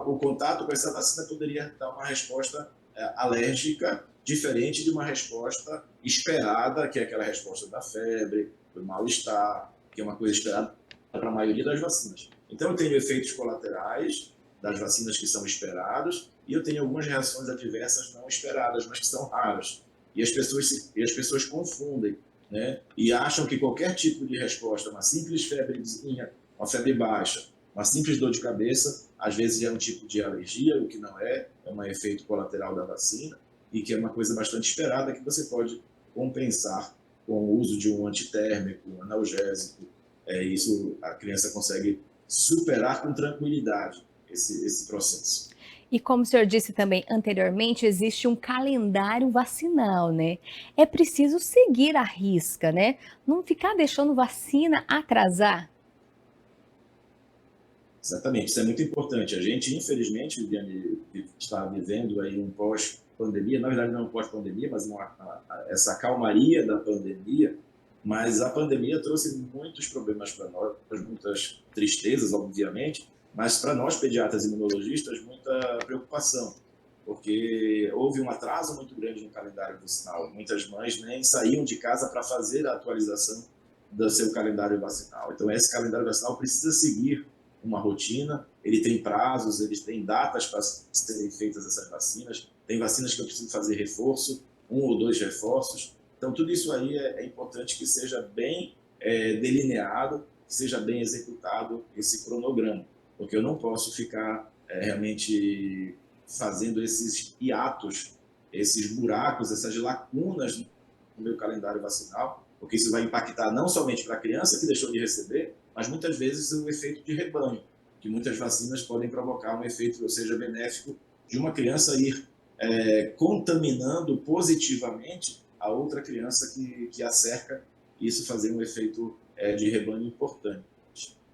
o contato com essa vacina poderia dar uma resposta alérgica diferente de uma resposta esperada, que é aquela resposta da febre, do mal-estar, que é uma coisa esperada para a maioria das vacinas. Então, eu tenho efeitos colaterais das vacinas que são esperados e eu tenho algumas reações adversas não esperadas, mas que são raras. E as pessoas confundem, né? E acham que qualquer tipo de resposta, uma simples febrezinha, uma febre baixa, uma simples dor de cabeça, às vezes é um tipo de alergia, o que não é um efeito colateral da vacina, e que é uma coisa bastante esperada que você pode compensar com o uso de um antitérmico, um analgésico. Isso a criança consegue superar com tranquilidade esse processo. E como o senhor disse também anteriormente, existe um calendário vacinal, né? É preciso seguir à risca, né? Não ficar deixando vacina atrasar. Exatamente, isso é muito importante. A gente, infelizmente, Viviane, está vivendo aí um pós-pandemia, na verdade não um pós-pandemia, mas essa calmaria da pandemia, mas a pandemia trouxe muitos problemas para nós, muitas tristezas, obviamente, mas para nós, pediatras e imunologistas, muita preocupação, porque houve um atraso muito grande no calendário vacinal. Muitas mães nem saíam de casa para fazer a atualização do seu calendário vacinal. Então, esse calendário vacinal precisa seguir uma rotina, ele tem prazos, ele tem datas para serem feitas essas vacinas, tem vacinas que eu preciso fazer reforço, 1 ou 2 reforços. Então, tudo isso aí é importante que seja bem delineado, que seja bem executado esse cronograma, porque eu não posso ficar realmente fazendo esses hiatos, esses buracos, essas lacunas no meu calendário vacinal, porque isso vai impactar não somente para a criança que deixou de receber, mas muitas vezes o efeito de rebanho, que muitas vacinas podem provocar um efeito, ou seja, benéfico, de uma criança ir contaminando positivamente a outra criança que a cerca, e isso fazer um efeito de rebanho importante.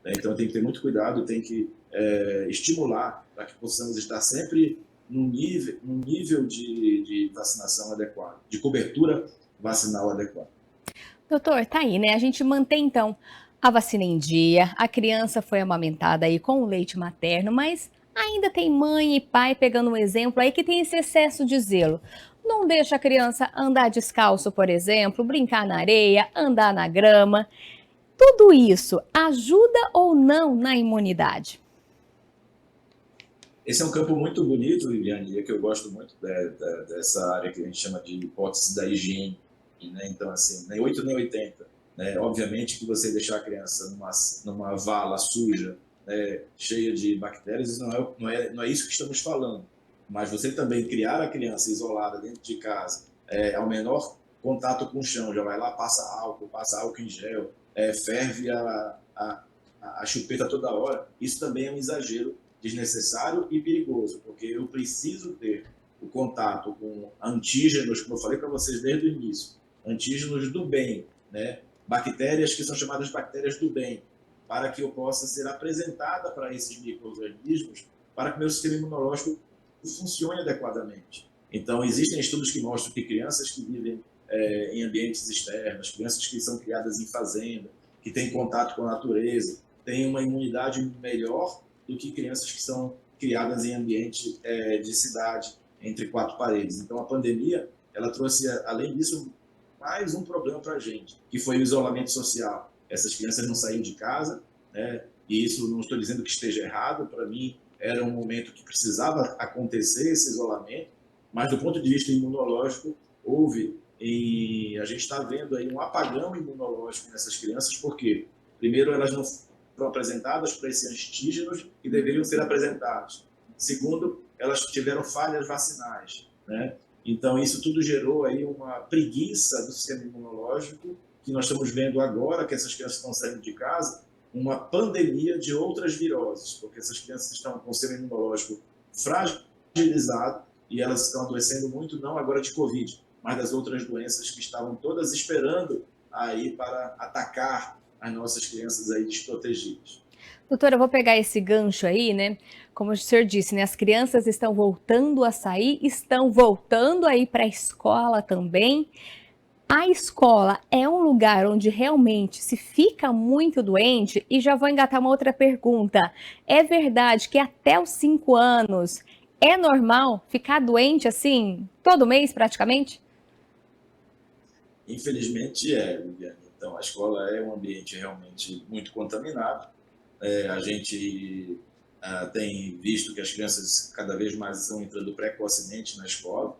Então tem que ter muito cuidado, tem que estimular para que possamos estar sempre num nível de vacinação adequado, de cobertura vacinal adequada. Doutor, tá aí, né? A gente mantém, então, a vacina em dia, a criança foi amamentada aí com o leite materno, mas ainda tem mãe e pai pegando um exemplo aí que tem esse excesso de zelo. Não deixa a criança andar descalço, por exemplo, brincar na areia, andar na grama. Tudo isso ajuda ou não na imunidade? Esse é um campo muito bonito, Viviane, que eu gosto muito dessa área que a gente chama de hipótese da higiene, né? Então, assim, nem 8 nem 80. Né? Obviamente que você deixar a criança numa vala suja, né, cheia de bactérias, isso não é isso que estamos falando. Mas você também criar a criança isolada dentro de casa, ao menor contato com o chão, já vai lá, passa álcool em gel, ferve a chupeta toda hora, isso também é um exagero desnecessário e perigoso, porque eu preciso ter o contato com antígenos, como eu falei para vocês desde o início, antígenos do bem, né? Bactérias que são chamadas bactérias do bem, para que eu possa ser apresentada para esses micro-organismos, para que meu sistema imunológico funcione adequadamente. Então, existem estudos que mostram que crianças que vivem em ambientes externos, crianças que são criadas em fazenda, que têm contato com a natureza, têm uma imunidade melhor do que crianças que são criadas em ambiente de cidade, entre quatro paredes. Então, a pandemia, ela trouxe, além disso, mais um problema para a gente, que foi o isolamento social. Essas crianças não saíam de casa, né? E isso não estou dizendo que esteja errado, para mim era um momento que precisava acontecer esse isolamento, mas do ponto de vista imunológico, a gente está vendo aí um apagão imunológico nessas crianças, porque, primeiro, elas não foram apresentadas para esses antígenos que deveriam ser apresentados. Segundo, elas tiveram falhas vacinais, né? Então, isso tudo gerou aí uma preguiça do sistema imunológico, que nós estamos vendo agora, que essas crianças estão saindo de casa, uma pandemia de outras viroses, porque essas crianças estão com o sistema imunológico fragilizado e elas estão adoecendo muito, não agora de Covid, mas das outras doenças que estavam todas esperando aí para atacar as nossas crianças aí desprotegidas. Doutora, eu vou pegar esse gancho aí, né? Como o senhor disse, né? As crianças estão voltando a sair, estão voltando a ir para a escola também. A escola é um lugar onde realmente se fica muito doente? E já vou engatar uma outra pergunta. É verdade que até os 5 anos é normal ficar doente assim, todo mês praticamente? Infelizmente Viviane. Então, a escola é um ambiente realmente muito contaminado. A gente tem visto que as crianças cada vez mais estão entrando precocemente na escola.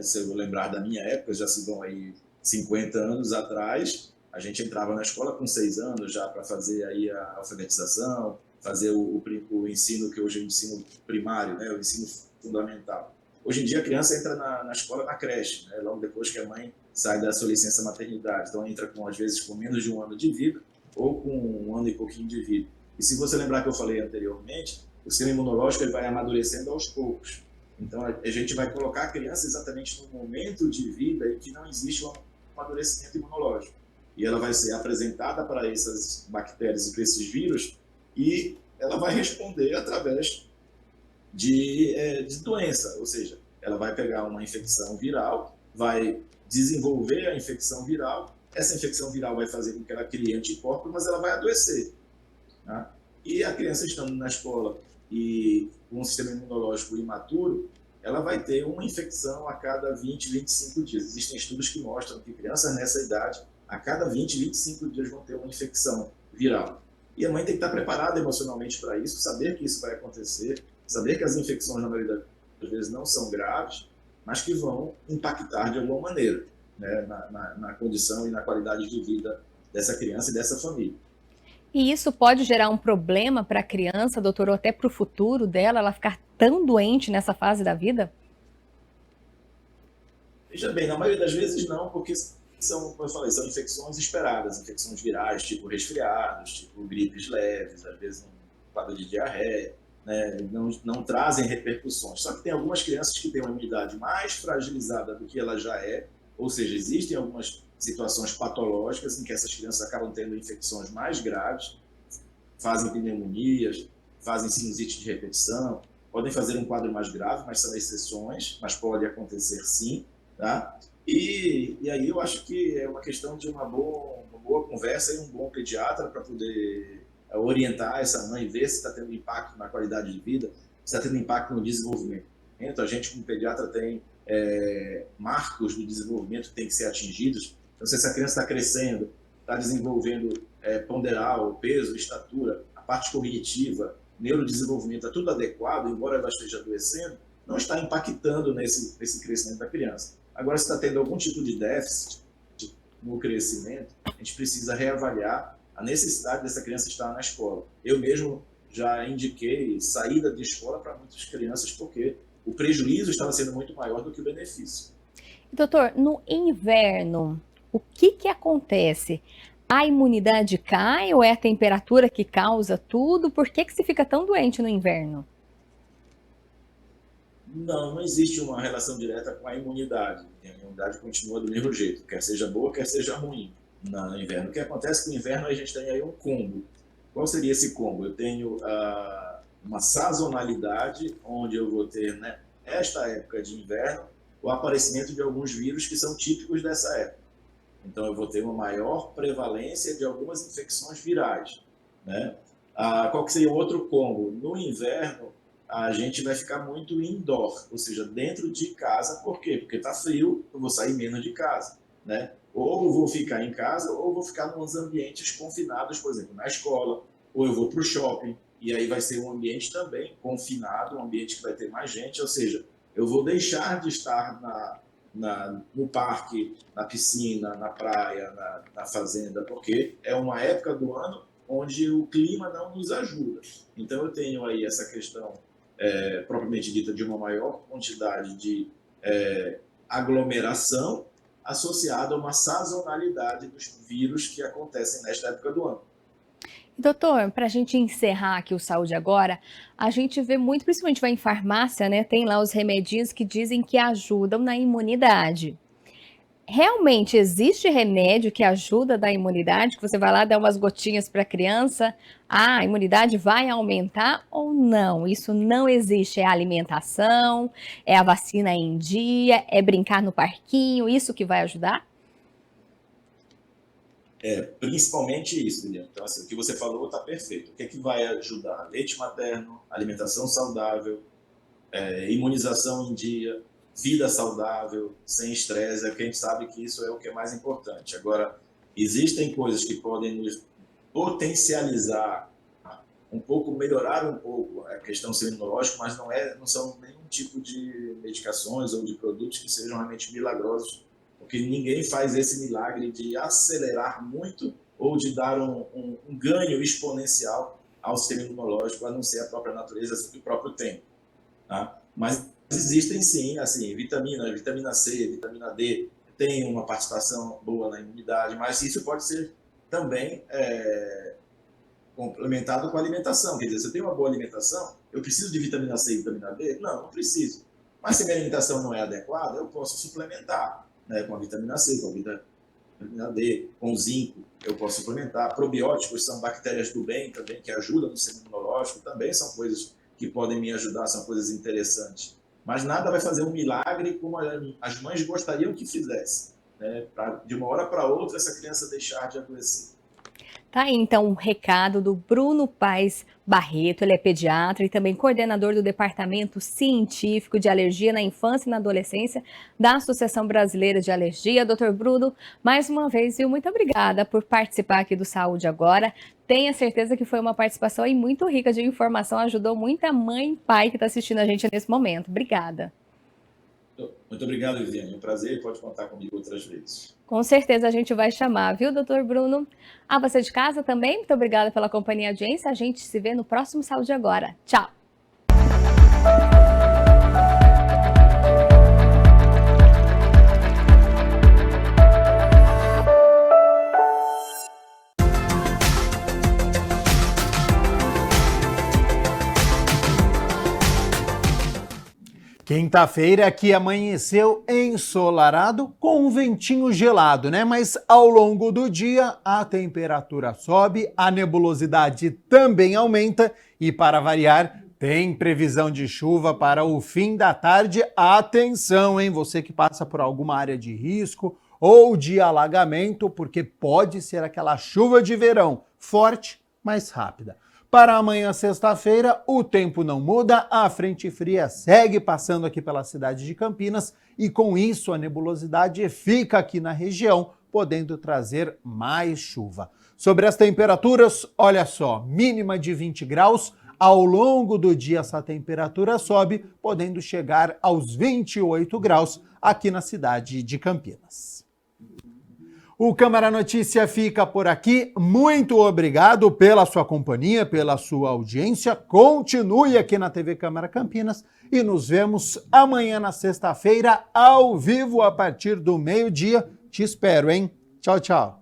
Se eu lembrar da minha época, já se vão aí 50 anos atrás, a gente entrava na escola com 6 anos já para fazer aí a alfabetização, fazer o ensino que hoje é o ensino primário, né, o ensino fundamental. Hoje em dia a criança entra na escola, na creche, né, logo depois que a mãe sai da sua licença maternidade. Então entra às vezes com menos de 1 ano de vida ou com 1 ano e pouquinho de vida. E se você lembrar que eu falei anteriormente, o sistema imunológico ele vai amadurecendo aos poucos. Então a gente vai colocar a criança exatamente no momento de vida em que não existe um amadurecimento imunológico. E ela vai ser apresentada para essas bactérias e para esses vírus e ela vai responder através de doença, ou seja, ela vai pegar uma infecção viral, vai desenvolver a infecção viral, essa infecção viral vai fazer com que ela crie anticorpos, mas ela vai adoecer. Tá? E a criança estando na escola e com um sistema imunológico imaturo, ela vai ter uma infecção a cada 20, 25 dias. Existem estudos que mostram que crianças nessa idade, a cada 20, 25 dias vão ter uma infecção viral. E a mãe tem que estar preparada emocionalmente para isso, saber que isso vai acontecer, saber que as infecções, na maioria das vezes, não são graves, mas que vão impactar de alguma maneira, né, na condição e na qualidade de vida dessa criança e dessa família. E isso pode gerar um problema para a criança, doutor, ou até para o futuro dela, ela ficar tão doente nessa fase da vida? Veja bem, na maioria das vezes não, porque são, como eu falei, são infecções esperadas, infecções virais, tipo resfriados, tipo gripes leves, às vezes um quadro de diarreia, né, não trazem repercussões. Só que tem algumas crianças que têm uma imunidade mais fragilizada do que ela já é, ou seja, existem algumas situações patológicas em que essas crianças acabam tendo infecções mais graves, fazem pneumonias, fazem sinusite de repetição, podem fazer um quadro mais grave, mas são exceções, mas pode acontecer sim, tá? E aí eu acho que é uma questão de uma boa conversa e um bom pediatra para poder orientar essa mãe, ver se está tendo impacto na qualidade de vida, se está tendo impacto no desenvolvimento. A gente, como pediatra, tem marcos do desenvolvimento que tem que ser atingidos. Então, se essa criança está crescendo, está desenvolvendo ponderal, peso, estatura, a parte cognitiva, neurodesenvolvimento, está tudo adequado, embora ela esteja adoecendo, não está impactando nesse crescimento da criança. Agora, se está tendo algum tipo de déficit no crescimento, a gente precisa reavaliar a necessidade dessa criança estar na escola. Eu mesmo já indiquei saída de escola para muitas crianças, porque o prejuízo estava sendo muito maior do que o benefício. Doutor, no inverno, o que acontece? A imunidade cai ou é a temperatura que causa tudo? Por que se fica tão doente no inverno? Não existe uma relação direta com a imunidade. A imunidade continua do mesmo jeito, quer seja boa, quer seja ruim, no inverno. O que acontece é que no inverno a gente tem aí um combo. Qual seria esse combo? Eu tenho uma sazonalidade, onde eu vou ter, né, esta época de inverno, o aparecimento de alguns vírus que são típicos dessa época. Então eu vou ter uma maior prevalência de algumas infecções virais, né? Qual que seria o outro combo? No inverno, a gente vai ficar muito indoor, ou seja, dentro de casa. Por quê? Porque está frio, eu vou sair menos de casa, né? Ou eu vou ficar em casa, ou eu vou ficar nos ambientes confinados, por exemplo, na escola, ou eu vou para o shopping, e aí vai ser um ambiente também confinado, um ambiente que vai ter mais gente, ou seja, eu vou deixar de estar no parque, na piscina, na praia, na fazenda, porque é uma época do ano onde o clima não nos ajuda. Então eu tenho aí essa questão propriamente dita de uma maior quantidade de aglomeração associada a uma sazonalidade dos vírus que acontecem nesta época do ano. Doutor, para a gente encerrar aqui o Saúde Agora, a gente vê muito, principalmente vai em farmácia, né? Tem lá os remedinhos que dizem que ajudam na imunidade. Realmente existe remédio que ajuda da imunidade, que você vai lá dar umas gotinhas para a criança, a imunidade vai aumentar ou não? Isso não existe, é a alimentação, é a vacina em dia, é brincar no parquinho, isso que vai ajudar? Principalmente isso, Lilian. Então, assim, o que você falou está perfeito. O que é que vai ajudar? Leite materno, alimentação saudável, imunização em dia, vida saudável, sem estresse, porque a gente sabe que isso é o que é mais importante. Agora, existem coisas que podem nos potencializar um pouco, melhorar um pouco a questão do sistema imunológico, mas não são nenhum tipo de medicações ou de produtos que sejam realmente milagrosos, porque ninguém faz esse milagre de acelerar muito ou de dar um ganho exponencial ao sistema imunológico, a não ser a própria natureza do próprio tempo. Tá? Mas existem sim, assim, vitamina C, vitamina D, tem uma participação boa na imunidade, mas isso pode ser também complementado com a alimentação. Quer dizer, se eu tenho uma boa alimentação, eu preciso de vitamina C e vitamina D? Não preciso. Mas se a minha alimentação não é adequada, eu posso suplementar, né, com a vitamina C, com a vitamina D, com zinco, eu posso suplementar. Probióticos são bactérias do bem também, que ajudam no sistema imunológico, também são coisas que podem me ajudar, são coisas interessantes. Mas nada vai fazer um milagre como as mães gostariam que fizesse, né? De uma hora para outra, essa criança deixar de adoecer. Tá aí, então, um recado do Bruno Paes Barreto, ele é pediatra e também coordenador do Departamento Científico de Alergia na Infância e na Adolescência da Associação Brasileira de Alergia. Doutor Bruno, mais uma vez, muito obrigada por participar aqui do Saúde Agora. Tenha certeza que foi uma participação aí muito rica de informação, ajudou muita mãe e pai que está assistindo a gente nesse momento. Obrigada. Muito obrigado, Viviane. É um prazer e pode contar comigo outras vezes. Com certeza a gente vai chamar, viu, doutor Bruno? A você de casa também, muito obrigada pela companhia e audiência. A gente se vê no próximo Saúde Agora. Tchau! Quinta-feira que amanheceu ensolarado com um ventinho gelado, né? Mas ao longo do dia a temperatura sobe, a nebulosidade também aumenta e, para variar, tem previsão de chuva para o fim da tarde. Atenção, hein? Você que passa por alguma área de risco ou de alagamento, porque pode ser aquela chuva de verão, forte, mas rápida. Para amanhã, sexta-feira, o tempo não muda, a frente fria segue passando aqui pela cidade de Campinas e com isso a nebulosidade fica aqui na região, podendo trazer mais chuva. Sobre as temperaturas, olha só, mínima de 20 graus, ao longo do dia essa temperatura sobe, podendo chegar aos 28 graus aqui na cidade de Campinas. O Câmara Notícia fica por aqui. Muito obrigado pela sua companhia, pela sua audiência. Continue aqui na TV Câmara Campinas e nos vemos amanhã na sexta-feira, ao vivo, a partir do meio-dia. Te espero, hein? Tchau, tchau.